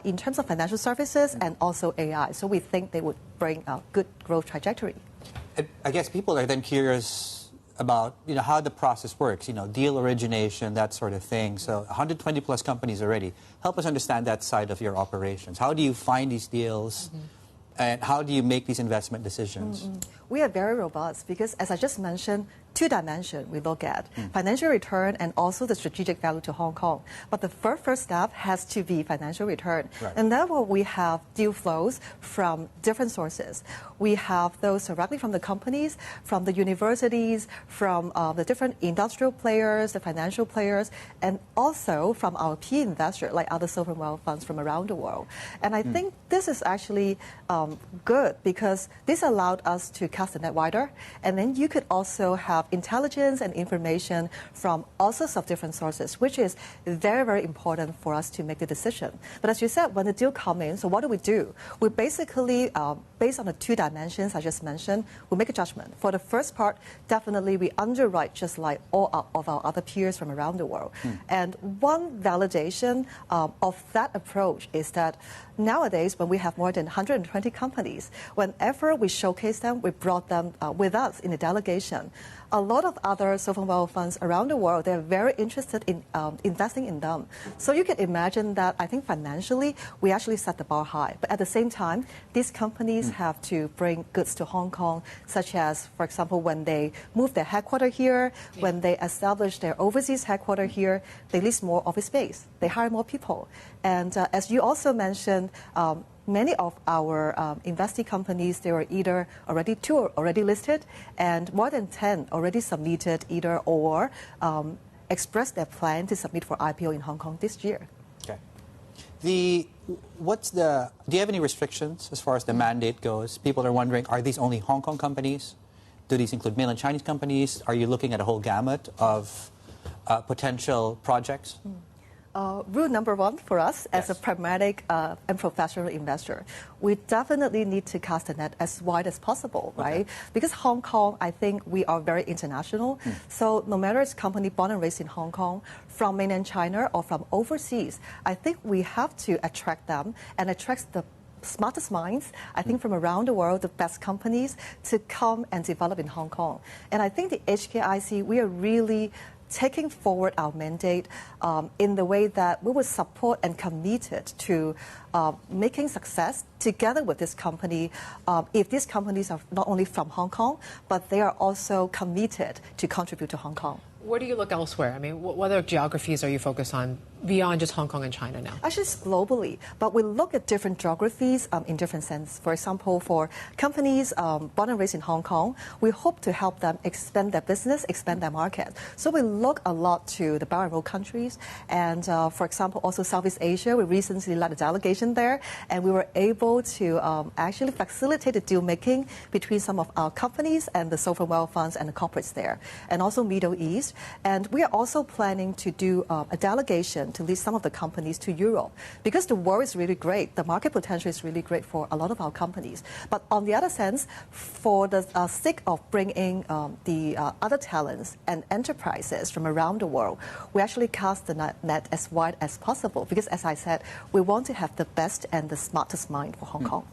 in terms of financial services and also AI. So we think they would bring a good growth trajectory. I guess people are then curious about how the process works, deal origination, that sort of thing. So 120 plus companies already. Help us understand that side of your operations. How do you find these deals? And how do you make these investment decisions? We are very robust because, as I just mentioned, two dimensions we look at, financial return and also the strategic value to Hong Kong. But the first step has to be financial return. Right. And therefore, we have deal flows from different sources. We have those directly from the companies, from the universities, from the different industrial players, the financial players, and also from our PE investors, like other sovereign wealth funds from around the world. And I think this is actually good because this allowed us to cast the net wider. And then you could also have intelligence and information from all sorts of different sources, which is very, very important for us to make the decision. But as you said, when the deal comes in, so what do? We basically, based on the two dimensions I just mentioned, we make a judgment. For the first part, definitely we underwrite just like all of our other peers from around the world. And one validation of that approach is that nowadays, when we have more than 120 companies, whenever we showcase them, we brought them with us in a delegation. A lot of other sovereign wealth funds around the world, they're very interested in investing in them. So you can imagine that I think financially, we actually set the bar high. But at the same time, these companies have to bring goods to Hong Kong, such as, for example, when they move their headquarters here, when they establish their overseas headquarters here, they lease more office space, they hire more people. And as you also mentioned, many of our investee companies, they were either already listed and more than 10 already submitted either or expressed their plan to submit for IPO in Hong Kong this year. Okay. Do you have any restrictions as far as the mandate goes? People are wondering, are these only Hong Kong companies? Do these include mainland Chinese companies? Are you looking at a whole gamut of potential projects? Rule number one for us as a pragmatic and professional investor, we definitely need to cast the net as wide as possible, right? Because Hong Kong, I think we are very international. So no matter it's company born and raised in Hong Kong, from mainland China or from overseas, I think we have to attract them and attract the smartest minds, I think from around the world, the best companies to come and develop in Hong Kong. And I think the HKIC, we are really taking forward our mandate in the way that we will support and committed to making success together with this company if these companies are not only from Hong Kong, but they are also committed to contribute to Hong Kong. Where do you look elsewhere? I mean, what other geographies are you focused on beyond just Hong Kong and China now? Actually, it's globally, but we look at different geographies in different sense. For example, for companies born and raised in Hong Kong, we hope to help them expand their business, expand their market. So we look a lot to the Belt and Road countries, and for example, also Southeast Asia. We recently led a delegation there, and we were able to actually facilitate the deal making between some of our companies and the sovereign wealth funds and the corporates there, and also Middle East. And we are also planning to do a delegation to lead some of the companies to Europe, because the world is really great. The market potential is really great for a lot of our companies. But on the other sense, for the sake of bringing the other talents and enterprises from around the world, we actually cast the net as wide as possible, because as I said, we want to have the best and the smartest mind for Hong Kong.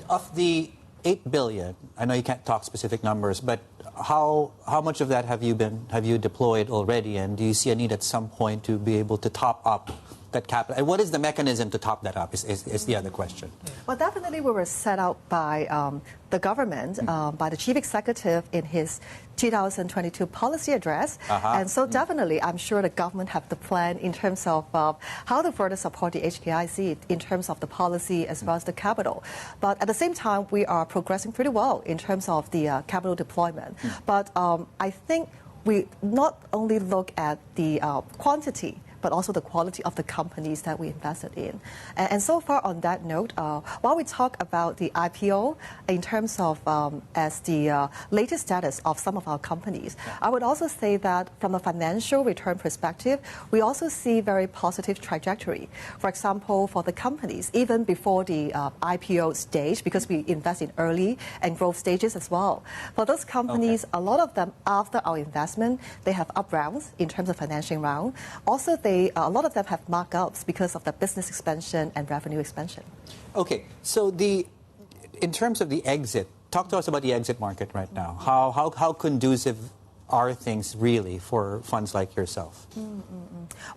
Of the 8 billion, I know you can't talk specific numbers, but how much of that have you deployed already, and do you see a need at some point to be able to top up that capital? And what is the mechanism to top that up is the other question. Well, definitely we were set out by the government, by the chief executive in his 2022 policy address. And so definitely I'm sure the government have the plan in terms of how to further support the HKIC in terms of the policy as well as the capital. But at the same time, we are progressing pretty well in terms of the capital deployment. But I think we not only look at the quantity, but also the quality of the companies that we invested in. And so far on that note, while we talk about the IPO in terms of as the latest status of some of our companies, I would also say that from a financial return perspective, we also see very positive trajectory. For example, for the companies, even before the IPO stage, because we invest in early and growth stages as well. For those companies, a lot of them after our investment, they have up rounds in terms of financing round. Also, a lot of them have markups because of the business expansion and revenue expansion. Okay, so in terms of the exit, talk to us about the exit market right now. How conducive are things really for funds like yourself?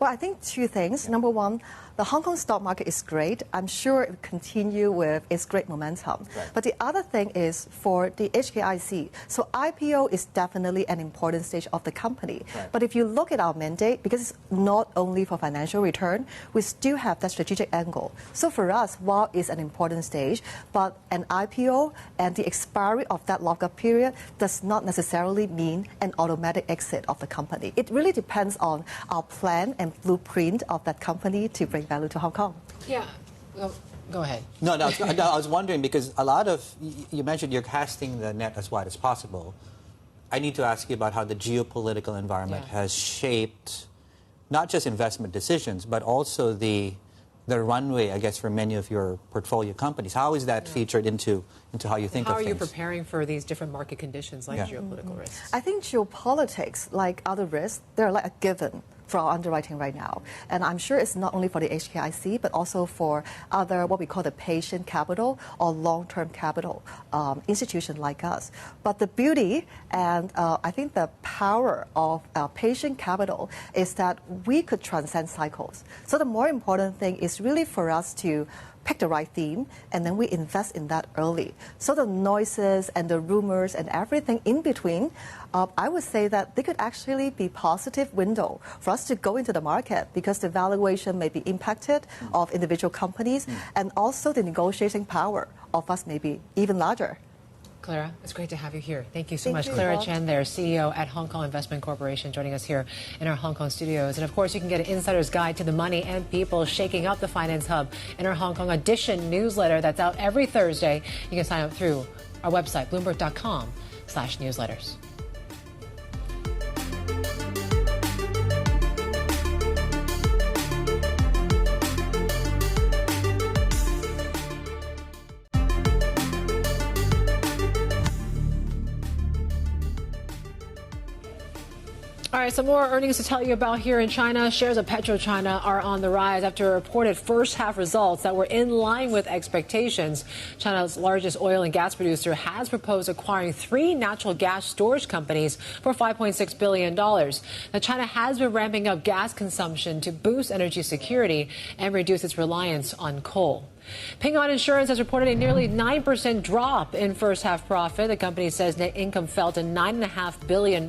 Well, I think two things. Number one, the Hong Kong stock market is great. I'm sure it will continue with its great momentum. Right. But the other thing is for the HKIC. So IPO is definitely an important stage of the company. Right. But if you look at our mandate, because it's not only for financial return, we still have that strategic angle. So for us, while it's an important stage, but an IPO and the expiry of that lockup period does not necessarily mean an automatic exit of the company. It really depends on our plan and blueprint of that company to bring value to Hong Kong. Yeah. Go ahead. No, I was wondering, because a lot of, you mentioned you're casting the net as wide as possible. I need to ask you about how the geopolitical environment has shaped not just investment decisions, but also the runway, I guess, for many of your portfolio companies. How is that featured into how you think of things? How are you preparing for these different market conditions like geopolitical risks? I think geopolitics, like other risks, they're like a given for our underwriting right now. And I'm sure it's not only for the HKIC, but also for other, what we call the patient capital or long-term capital institution like us. But the beauty and I think the power of patient capital is that we could transcend cycles. So the more important thing is really for us to pick the right theme, and then we invest in that early. So the noises and the rumors and everything in between, I would say that they could actually be positive window for us to go into the market, because the valuation may be impacted of individual companies, and also the negotiating power of us may be even larger. Clara, it's great to have you here. Thank you so much. Clara Chan there, CEO at Hong Kong Investment Corporation, joining us here in our Hong Kong studios. And of course, you can get an insider's guide to the money and people shaking up the finance hub in our Hong Kong edition newsletter that's out every Thursday. You can sign up through our website, Bloomberg.com/newsletters. All right, some more earnings to tell you about here in China. Shares of PetroChina are on the rise after reported first half results that were in line with expectations. China's largest oil and gas producer has proposed acquiring 3 natural gas storage companies for $5.6 billion. Now, China has been ramping up gas consumption to boost energy security and reduce its reliance on coal. Ping An Insurance has reported a nearly 9% drop in first-half profit. The company says net income fell to $9.5 billion,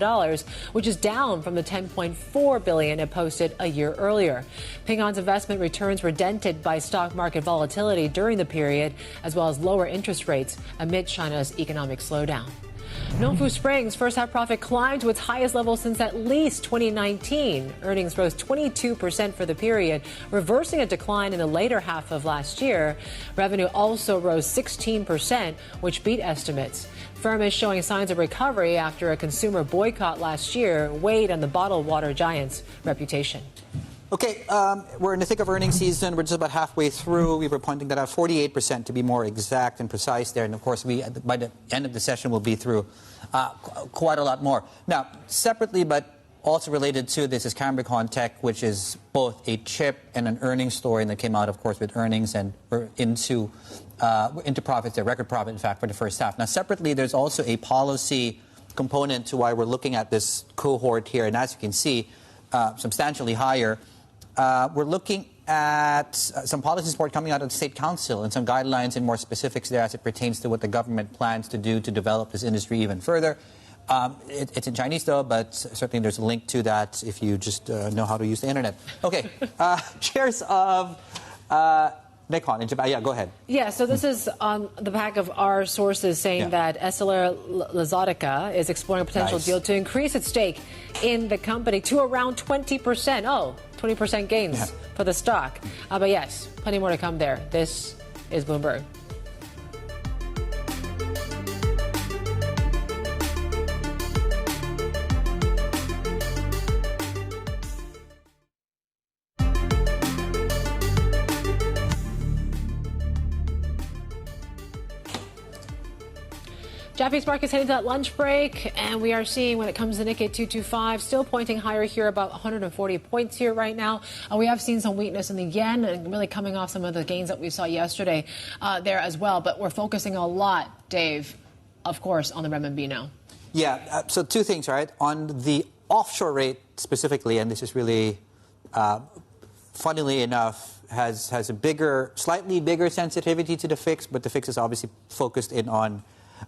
which is down from the $10.4 billion it posted a year earlier. Ping An's investment returns were dented by stock market volatility during the period, as well as lower interest rates amid China's economic slowdown. Nongfu Spring's first-half profit climbed to its highest level since at least 2019. Earnings rose 22% for the period, reversing a decline in the later half of last year. Revenue also rose 16%, which beat estimates. Firm is showing signs of recovery after a consumer boycott last year weighed on the bottled water giant's reputation. Okay, we're in the thick of earnings season. We're just about halfway through. We were pointing that out, 48% to be more exact and precise there. And of course, by the end of the session, we'll be through quite a lot more. Now, separately, but also related to this is Cambricon Tech, which is both a chip and an earnings story, and that came out, of course, with earnings and into profits, a record profit, in fact, for the first half. Now, separately, there's also a policy component to why we're looking at this cohort here. And as you can see, substantially higher. We're looking at some policy support coming out of the State Council and some guidelines and more specifics there as it pertains to what the government plans to do to develop this industry even further. It's in Chinese, though, but certainly there's a link to that if you just know how to use the internet. Okay, shares of Nikon in Japan. Yeah, go ahead. Yeah, so this is on the back of our sources saying that Essilor Luxottica is exploring a potential deal to increase its stake in the company to around 20%. Oh, 20% gains for the stock. But yes, plenty more to come there. This is Bloomberg. Japanese markets heading to that lunch break, and we are seeing when it comes to Nikkei 225, still pointing higher here, about 140 points here right now. We have seen some weakness in the yen, and really coming off some of the gains that we saw yesterday there as well. But we're focusing a lot, Dave, of course, on the renminbi now. Yeah, so two things, right? On the offshore rate specifically, and this is really, funnily enough, has a slightly bigger sensitivity to the fix, but the fix is obviously focused in on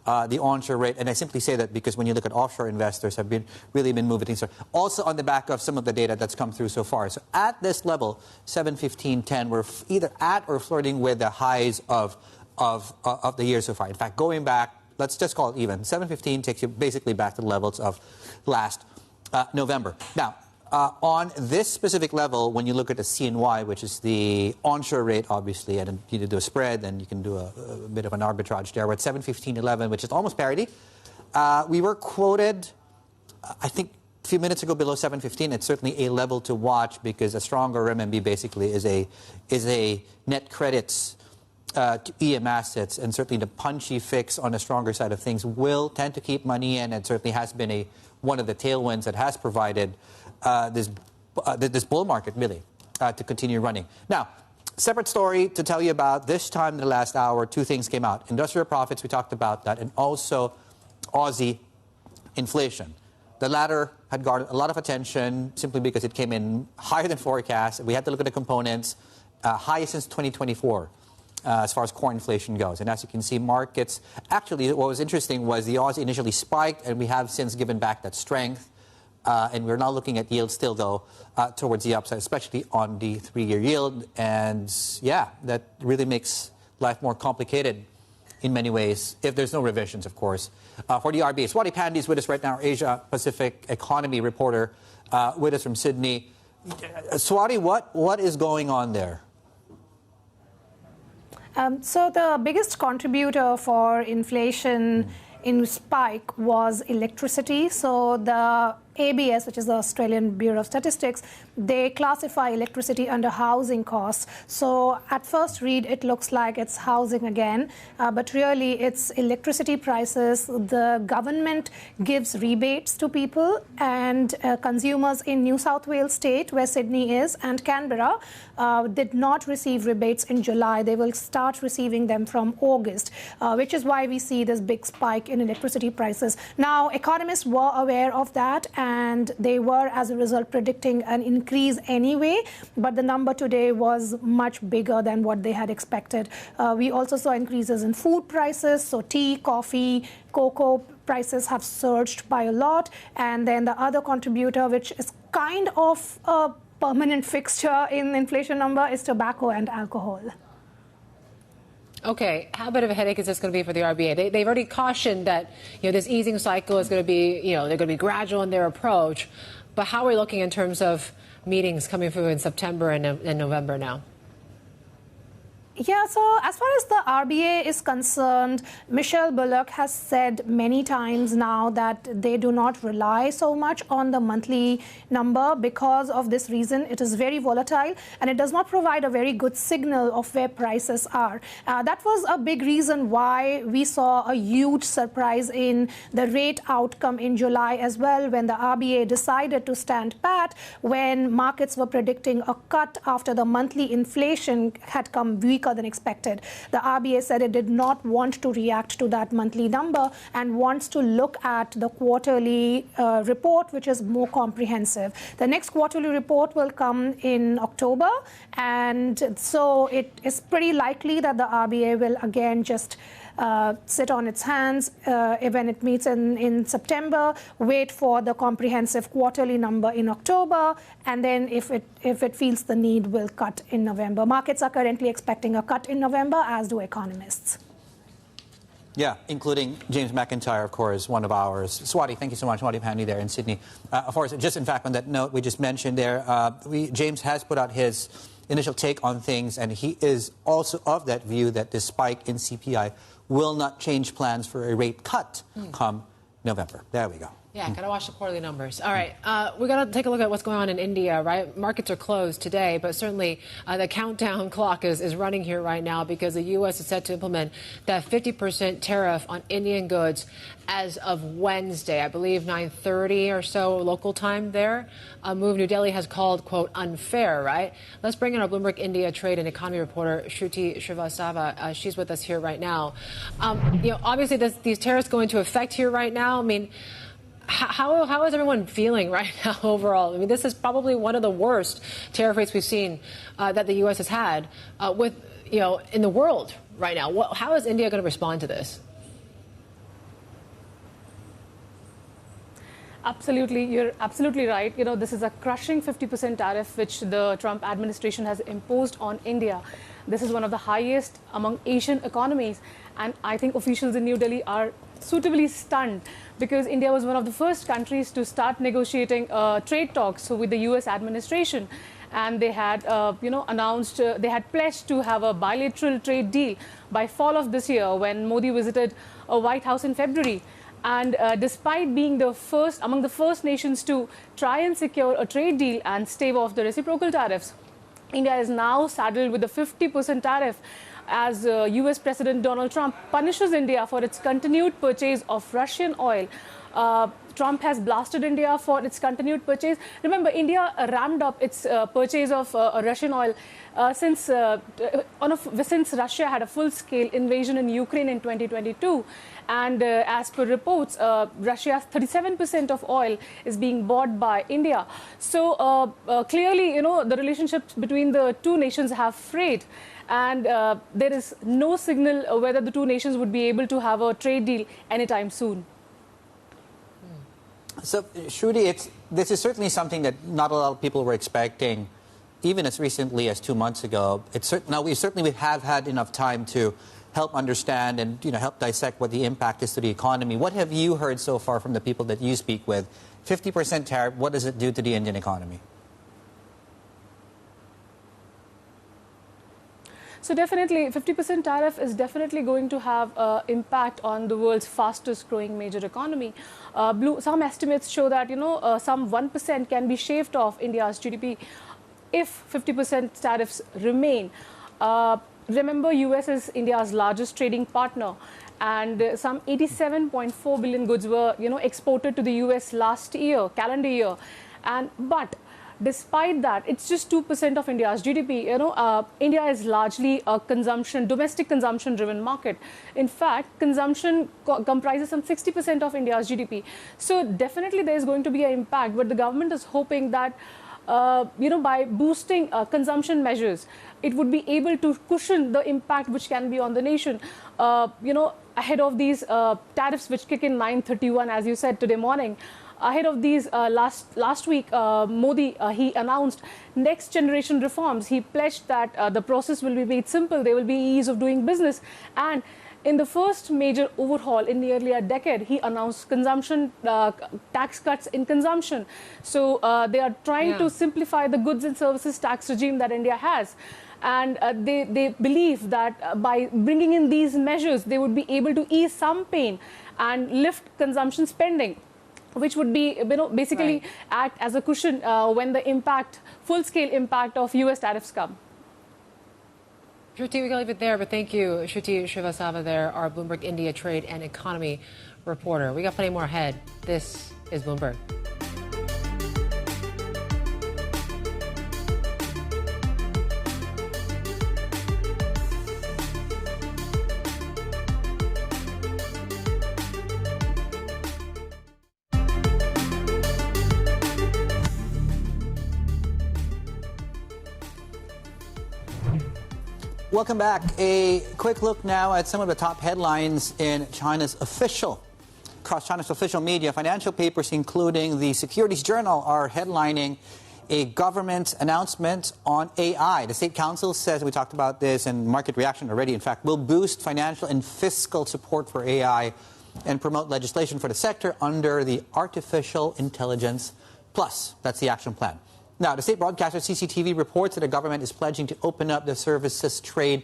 the onshore rate, and I simply say that because when you look at offshore investors have really been moving things. Also on the back of some of the data that's come through so far. So at this level, 715.10, we're either at or flirting with the highs of the year so far. In fact, going back, let's just call it even. 715 takes you basically back to the levels of last November. Now, on this specific level, when you look at the CNY, which is the onshore rate, obviously, and you do a spread, then you can do a bit of an arbitrage there. We're at 715.11, which is almost parity. We were quoted, I think, a few minutes ago below 715. It's certainly a level to watch because a stronger RMB basically is a net credits to EM assets, and certainly the punchy fix on the stronger side of things will tend to keep money in, and certainly has been one of the tailwinds that has provided this bull market, really, to continue running. Now, separate story to tell you about. This time in the last hour, two things came out. Industrial profits, we talked about that, and also Aussie inflation. The latter had garnered a lot of attention simply because it came in higher than forecast. We had to look at the components, highest since 2024. As far as core inflation goes. And as you can see, markets, actually, what was interesting was the Aussie initially spiked, and we have since given back that strength. And we're now looking at yields still, though, towards the upside, especially on the 3-year yield. And, yeah, that really makes life more complicated in many ways, if there's no revisions, of course, for the RBA. Swati Pandey is with us right now, our Asia-Pacific economy reporter with us from Sydney. Swati, what is going on there? So the biggest contributor for inflation in spike was electricity. So the ABS, which is the Australian Bureau of Statistics, they classify electricity under housing costs. So at first read, it looks like it's housing again, but really it's electricity prices. The government gives rebates to people, and consumers in New South Wales state, where Sydney is, and Canberra did not receive rebates in July. They will start receiving them from August, which is why we see this big spike in electricity prices. Now, economists were aware of that, and they were, as a result, predicting an increase anyway. But the number today was much bigger than what they had expected. We also saw increases in food prices, so tea, coffee, cocoa prices have surged by a lot. And then the other contributor, which is kind of a permanent fixture in the inflation number, is tobacco and alcohol. Okay, how big of a headache is this going to be for the RBA? They've already cautioned that this easing cycle is going to be they're going to be gradual in their approach. But how are we looking in terms of meetings coming through in September and November now? Yeah, so as far as the RBA is concerned, Michelle Bullock has said many times now that they do not rely so much on the monthly number because of this reason. It is very volatile and it does not provide a very good signal of where prices are. That was a big reason why we saw a huge surprise in the rate outcome in July as well, when the RBA decided to stand pat, when markets were predicting a cut after the monthly inflation had come weaker than expected. The RBA said it did not want to react to that monthly number and wants to look at the quarterly report, which is more comprehensive. The next quarterly report will come in October, and so it is pretty likely that the RBA will again just sit on its hands when it meets in September, wait for the comprehensive quarterly number in October, and then if it feels the need, will cut in November. Markets are currently expecting a cut in November, as do economists. Yeah, including James McIntyre, of course, one of ours. Swati, thank you so much. Swati Pandey there in Sydney. Of course, just in fact, on that note we just mentioned there, James has put out his initial take on things, and he is also of that view that this spike in CPI will not change plans for a rate cut come November. There we go. Yeah, got to watch the quarterly numbers. All right, we got to take a look at what's going on in India, right? Markets are closed today, but certainly the countdown clock is running here right now because the U.S. is set to implement that 50% tariff on Indian goods as of Wednesday, I believe 9:30 or so local time there. A move New Delhi has called, quote, unfair, right? Let's bring in our Bloomberg India trade and economy reporter, Shruti Srivastava. She's with us here right now. Obviously, these tariffs go into effect here right now. I mean, how is everyone feeling right now overall? I mean, this is probably one of the worst tariff rates we've seen that the U.S. has had in the world right now. How is India going to respond to this? Absolutely. You're absolutely right. This is a crushing 50% tariff which the Trump administration has imposed on India. This is one of the highest among Asian economies. And I think officials in New Delhi are suitably stunned because India was one of the first countries to start negotiating trade talks with the U.S. administration. And they had, announced, they had pledged to have a bilateral trade deal by fall of this year when Moody visited White House in February. And despite being among the first nations to try and secure a trade deal and stave off the reciprocal tariffs, India is now saddled with a 50% tariff as U.S. President Donald Trump punishes India for its continued purchase of Russian oil. Trump has blasted India for its continued purchase. Remember, India ramped up its purchase of Russian oil since Russia had a full-scale invasion in Ukraine in 2022. And as per reports, Russia's 37% of oil is being bought by India. So clearly, the relationships between the two nations have frayed. And there is no signal whether the two nations would be able to have a trade deal anytime soon. So, Shruti, this is certainly something that not a lot of people were expecting, even as recently as 2 months ago. Now, we have had enough time to help understand and help dissect what the impact is to the economy. What have you heard so far from the people that you speak with? 50% tariff, what does it do to the Indian economy? So definitely, 50% tariff is definitely going to have impact on the world's fastest growing major economy. Some estimates show that, some 1% can be shaved off India's GDP if 50% tariffs remain. Remember, US is India's largest trading partner, and some 87.4 billion goods were, exported to the US last year, calendar year. But Despite that, it's just 2% of India's GDP. India is largely a domestic consumption-driven market. In fact, consumption comprises some 60% of India's GDP. So definitely there is going to be an impact, but the government is hoping that by boosting consumption measures, it would be able to cushion the impact which can be on the nation. Ahead of these tariffs which kick in 9/31, as you said today morning. Ahead of these last week, Moody, he announced next generation reforms. He pledged that the process will be made simple. There will be ease of doing business. And in the first major overhaul in nearly a decade, he announced consumption tax cuts in consumption. So they are trying to simplify the goods and services tax regime that India has. And they believe that by bringing in these measures, they would be able to ease some pain and lift consumption spending, which would be basically act as a cushion when the full-scale impact of U.S. tariffs come. Shruti, we can leave it there, but thank you, Shruti Srivastava there, our Bloomberg India Trade and Economy reporter. We got plenty more ahead. This is Bloomberg. Welcome back. A quick look now at some of the top headlines in across China's official media. Financial papers, including the Securities Journal, are headlining a government announcement on AI. The State Council says, we talked about this and market reaction already, in fact, will boost financial and fiscal support for AI and promote legislation for the sector under the Artificial Intelligence Plus. That's the action plan. Now, the state broadcaster CCTV reports that the government is pledging to open up the services trade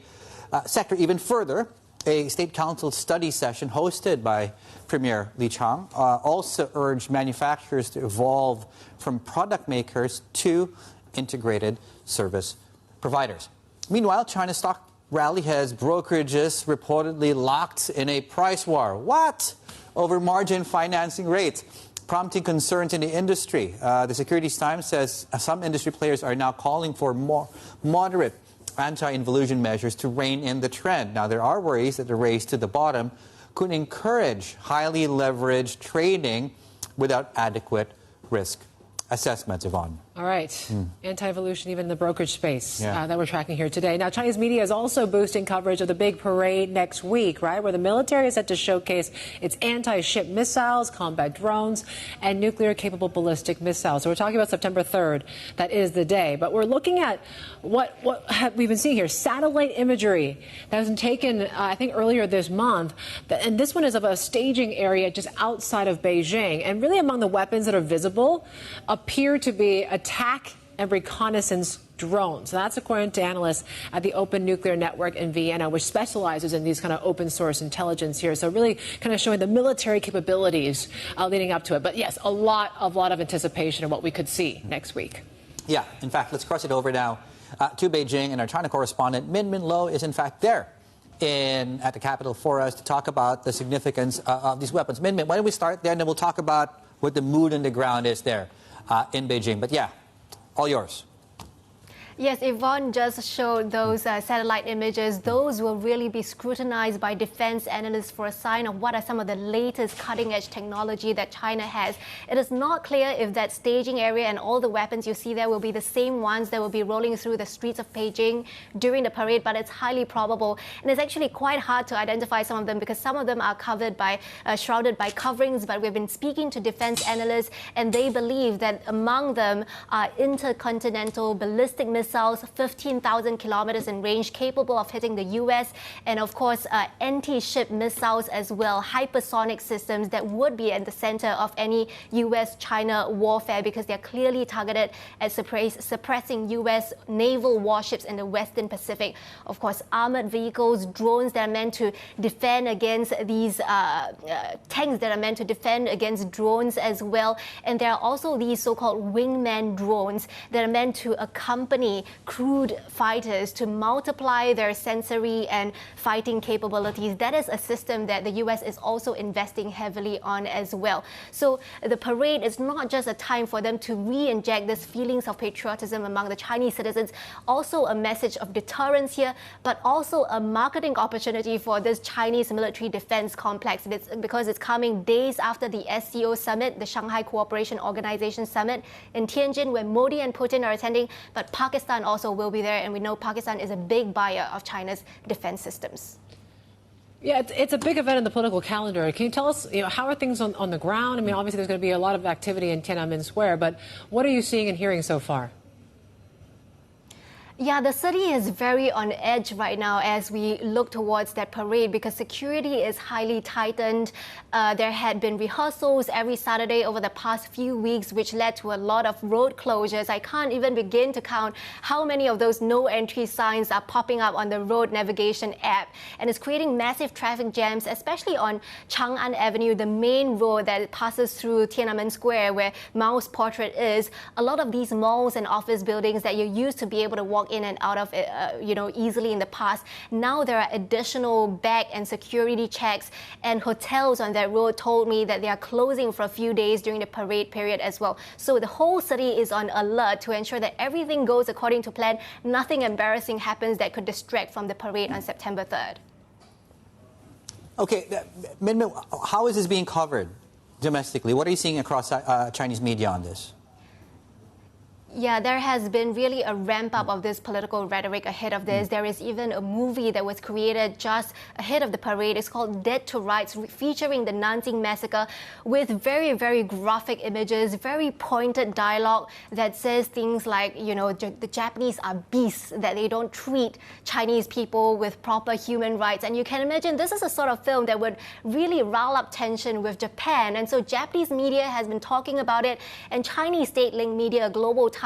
sector even further. A State Council study session hosted by Premier Li Qiang also urged manufacturers to evolve from product makers to integrated service providers. Meanwhile, China's stock rally has brokerages reportedly locked in a price war. What? Over margin financing rates, prompting concerns in the industry. The Securities Times says some industry players are now calling for more moderate anti-involution measures to rein in the trend. Now, there are worries that the race to the bottom could encourage highly leveraged trading without adequate risk assessments, Yvonne. All right. Anti-evolution, even in the brokerage space that we're tracking here today. Now, Chinese media is also boosting coverage of the big parade next week, right, where the military is set to showcase its anti-ship missiles, combat drones, and nuclear-capable ballistic missiles. So we're talking about September 3rd. That is the day. But we're looking at what we've been seeing here, satellite imagery that was taken, I think, earlier this month. And this one is of a staging area just outside of Beijing. And really among the weapons that are visible appear to be attack and reconnaissance drones. So that's according to analysts at the Open Nuclear Network in Vienna, which specializes in these kind of open source intelligence here. So really kind of showing the military capabilities leading up to it. But yes, a lot of anticipation of what we could see next week. Yeah, in fact, let's cross it over now to Beijing. And our China correspondent, Min Lo, is in fact there at the capital for us to talk about the significance of these weapons. Min, why don't we start there, and then we'll talk about what the mood on the ground is there in Beijing. But yeah, all yours. Yes, Yvonne just showed those satellite images. Those will really be scrutinized by defense analysts for a sign of what are some of the latest cutting-edge technology that China has. It is not clear if that staging area and all the weapons you see there will be the same ones that will be rolling through the streets of Beijing during the parade, but it's highly probable. And it's actually quite hard to identify some of them because some of them are covered by, shrouded by coverings, but we've been speaking to defense analysts and they believe that among them are intercontinental ballistic missiles, 15,000 kilometers in range, capable of hitting the U.S., and of course anti-ship missiles as well, hypersonic systems that would be at the center of any U.S.-China warfare because they're clearly targeted at suppressing U.S. naval warships in the Western Pacific. Of course, armored vehicles, drones that are meant to defend against these tanks that are meant to defend against drones as well. And there are also these so-called wingman drones that are meant to accompany many crewed fighters to multiply their sensory and fighting capabilities. That is a system that the US is also investing heavily on as well. So the parade is not just a time for them to re-inject these feelings of patriotism among the Chinese citizens, also a message of deterrence here, but also a marketing opportunity for this Chinese military defense complex, because it's coming days after the SCO summit, the Shanghai Cooperation Organization summit in Tianjin, where Moody and Putin are attending, but Pakistan also will be there, and we know Pakistan is a big buyer of China's defense systems. Yeah, it's a big event in the political calendar. Can you tell us, how are things on the ground? I mean, obviously there's going to be a lot of activity in Tiananmen Square, but what are you seeing and hearing so far? Yeah, the city is very on edge right now as we look towards that parade because security is highly tightened. There had been rehearsals every Saturday over the past few weeks, which led to a lot of road closures. I can't even begin to count how many of those no entry signs are popping up on the road navigation app. And it's creating massive traffic jams, especially on Chang'an Avenue, the main road that passes through Tiananmen Square, where Mao's portrait is. A lot of these malls and office buildings that you used to be able to walk in and out of it, easily in the past. Now there are additional back and security checks, and hotels on that road told me that they are closing for a few days during the parade period as well. So the whole city is on alert to ensure that everything goes according to plan. Nothing embarrassing happens that could distract from the parade on September 3rd. Okay, Min, how is this being covered domestically? What are you seeing across Chinese media on this? Yeah, there has been really a ramp up of this political rhetoric ahead of this. There is even a movie that was created just ahead of the parade. It's called Dead to Rights, featuring the Nanjing massacre with very, very graphic images, very pointed dialogue that says things like, the Japanese are beasts, that they don't treat Chinese people with proper human rights. And you can imagine this is a sort of film that would really rile up tension with Japan. And so Japanese media has been talking about it, and Chinese state-linked media, Global Times,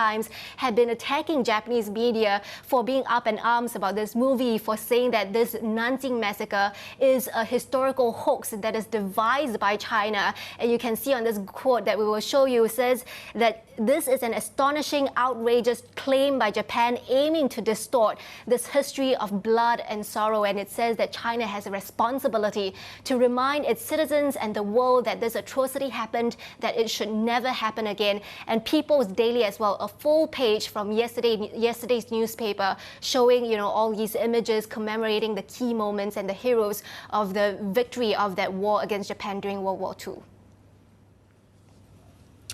had been attacking Japanese media for being up in arms about this movie, for saying that this Nanjing massacre is a historical hoax that is devised by China. And you can see on this quote that we will show you, it says that this is an astonishing, outrageous claim by Japan aiming to distort this history of blood and sorrow. And it says that China has a responsibility to remind its citizens and the world that this atrocity happened, that it should never happen again. And People's Daily as well, a full page from yesterday's newspaper showing, all these images commemorating the key moments and the heroes of the victory of that war against Japan during World War II.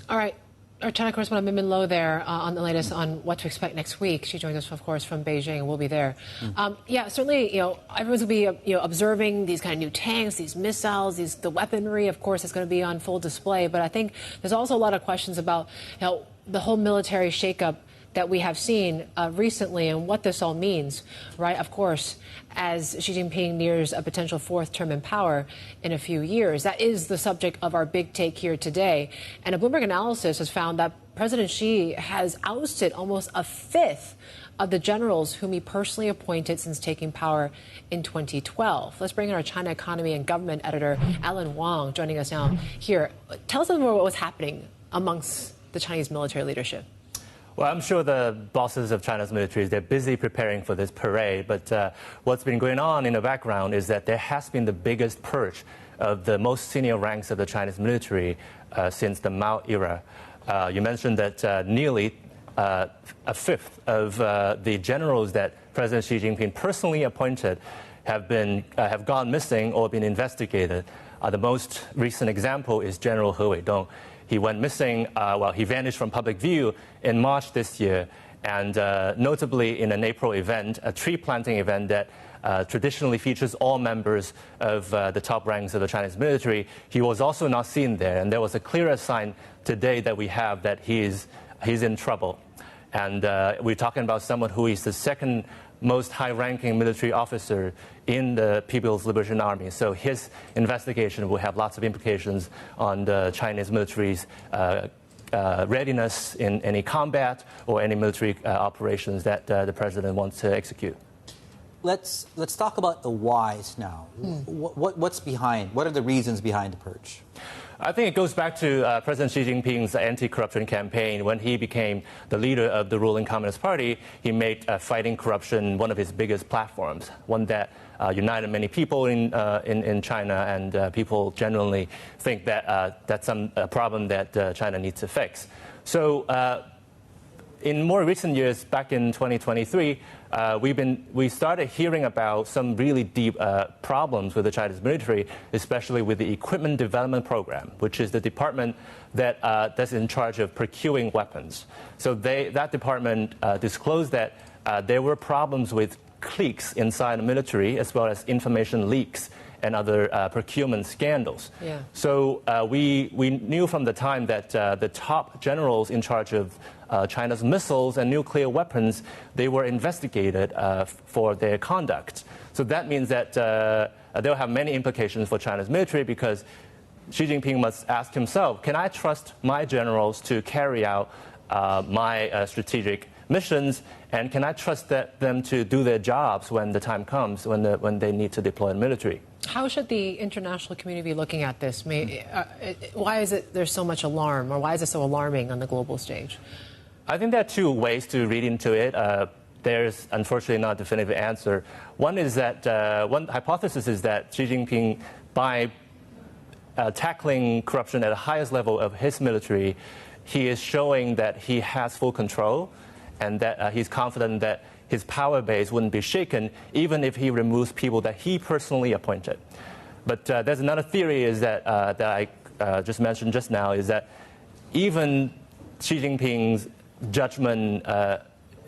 All right. Our China correspondent Min Lo there on the latest on what to expect next week. She joins us, of course, from Beijing, and we'll be there. Certainly, everyone's going to be observing these kind of new tanks, these missiles, the weaponry. Of course, it's going to be on full display. But I think there's also a lot of questions about the whole military shakeup that we have seen recently and what this all means, right? Of course, as Xi Jinping nears a potential fourth term in power in a few years. That is the subject of our big take here today. And a Bloomberg analysis has found that President Xi has ousted almost a fifth of the generals whom he personally appointed since taking power in 2012. Let's bring in our China economy and government editor, Alan Wang, joining us now here. Tell us a little more about what's happening amongst the Chinese military leadership. Well, I'm sure the bosses of China's military, they're busy preparing for this parade. But what's been going on in the background is that there has been the biggest purge of the most senior ranks of the Chinese military since the Mao era. You mentioned that nearly a fifth of the generals that President Xi Jinping personally appointed have gone missing or been investigated. The most recent example is General He Weidong. He went missing, he vanished from public view in March this year, and notably in an April event, a tree planting event that traditionally features all members of the top ranks of the Chinese military. He was also not seen there, and there was a clearer sign today that we have that he's in trouble. And we're talking about someone who is the second most high-ranking military officer in the People's Liberation Army. So his investigation will have lots of implications on the Chinese military's readiness in any combat or any military operations that the president wants to execute. Let's talk about the whys now. What's behind? What are the reasons behind the purge? I think it goes back to President Xi Jinping's anti-corruption campaign. When he became the leader of the ruling Communist Party, he made fighting corruption one of his biggest platforms, one that united many people in China, and people generally think that that's a problem that China needs to fix. So in more recent years, back in 2023, we started hearing about some really deep problems with the Chinese military, especially with the Equipment Development Program, which is the department that's in charge of procuring weapons. So that department disclosed that there were problems with cliques inside the military, as well as information leaks and other procurement scandals. Yeah. So we knew from the time that the top generals in charge of China's missiles and nuclear weapons, they were investigated for their conduct. So that means that they'll have many implications for China's military, because Xi Jinping must ask himself, can I trust my generals to carry out my strategic missions, and can I trust them to do their jobs when the time comes, when they need to deploy the military? How should the international community be looking at this? Why is it there's so much alarm, or why is it so alarming on the global stage? I think there are two ways to read into it. There's unfortunately not a definitive answer. One is that one hypothesis is that Xi Jinping, by tackling corruption at the highest level of his military, he is showing that he has full control, and that he's confident that his power base wouldn't be shaken even if he removes people that he personally appointed. But there's another theory is that I just mentioned just now, is that even Xi Jinping's judgment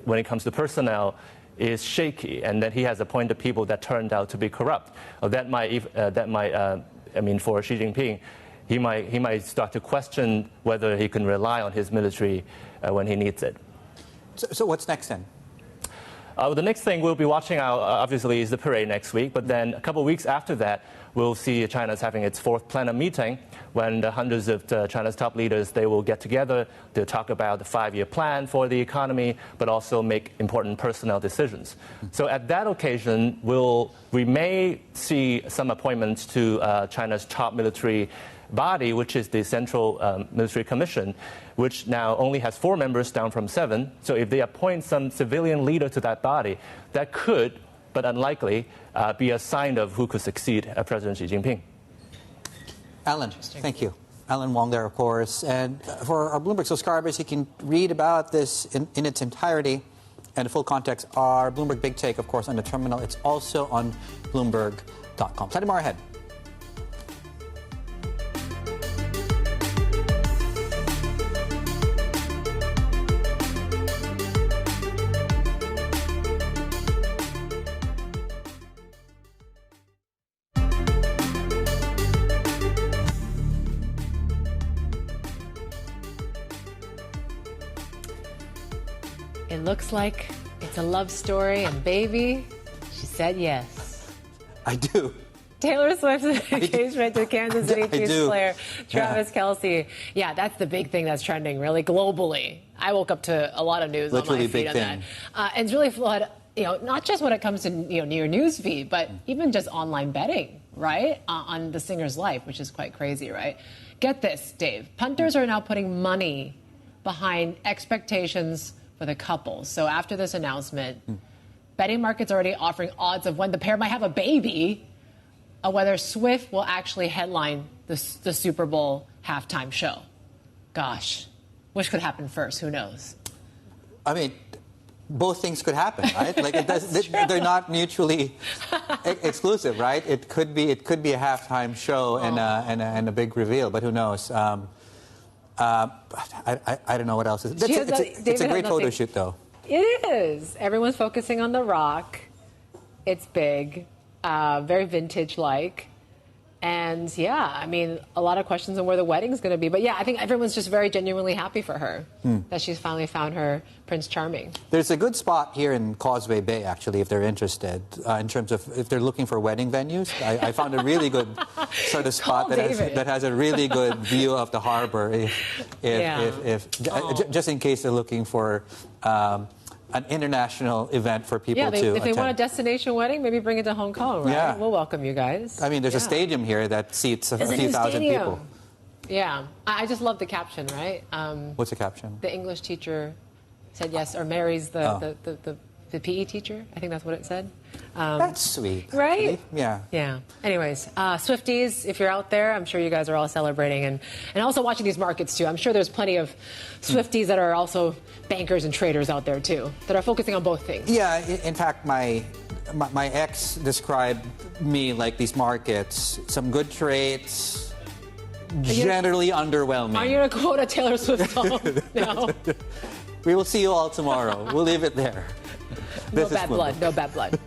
when it comes to personnel is shaky, and that he has appointed people that turned out to be corrupt. That might for Xi Jinping, he might start to question whether he can rely on his military when he needs it. So what's next then? The next thing we'll be watching out, obviously, is the parade next week. But then a couple of weeks after that, we'll see China's having its fourth plenum meeting, when the hundreds of China's top leaders, they will get together to talk about the 5-year plan for the economy, but also make important personnel decisions. So at that occasion, we may see some appointments to China's top military body, which is the Central Military Commission, which now only has 4 members, down from 7. So if they appoint some civilian leader to that body, that could, but unlikely, be a sign of who could succeed President Xi Jinping. Alan, thank you. Alan Wong there, of course. And for our Bloomberg subscribers, you can read about this in its entirety and the full context. Our Bloomberg Big Take, of course, on the terminal. It's also on Bloomberg.com. Plenty more ahead. It looks like it's a love story, and baby, she said yes. I do. Taylor Swift's engagement to Kansas City Chiefs player Travis Kelce. Yeah, that's the big thing that's trending really globally. I woke up to a lot of news Literally on my feed on that. And it's really flood, not just when it comes to your news feed, but even just online betting, right? On the singer's life, which is quite crazy, right? Get this, Dave. Punters are now putting money behind expectations for the couple. So after this announcement, betting markets are already offering odds of when the pair might have a baby, or whether Swift will actually headline the Super Bowl halftime show. Gosh, which could happen first? Who knows? I mean, both things could happen, right? Like they're not mutually exclusive, right? It could be a halftime show and a big reveal, but who knows? I don't know what else is. It's a great photo shoot, though. It is. Everyone's focusing on The Rock. It's big, very vintage-like. And, yeah, I mean, a lot of questions on where the wedding's going to be. But, yeah, I think everyone's just very genuinely happy for her that she's finally found her Prince Charming. There's a good spot here in Causeway Bay, actually, if they're interested, in terms of if they're looking for wedding venues. I found a really good sort of spot that has a really good view of the harbor, just in case they're looking for an international event for people to attend. If they want a destination wedding, maybe bring it to Hong Kong, right? Yeah. We'll welcome you guys. I mean, there's a stadium here that seats a few thousand people. Yeah, I just love the caption, right? What's the caption? The English teacher said yes, or marries the PE teacher. I think that's what it said. That's sweet. Right? Actually. Yeah. Yeah. Anyways, Swifties, if you're out there, I'm sure you guys are all celebrating and also watching these markets too. I'm sure there's plenty of Swifties that are also bankers and traders out there too, that are focusing on both things. Yeah, in fact, my ex described me like these markets, some good trades, generally underwhelming. Are you going to quote a Taylor Swift song? No. We will see you all tomorrow. We'll leave it there. No bad blood. No bad blood.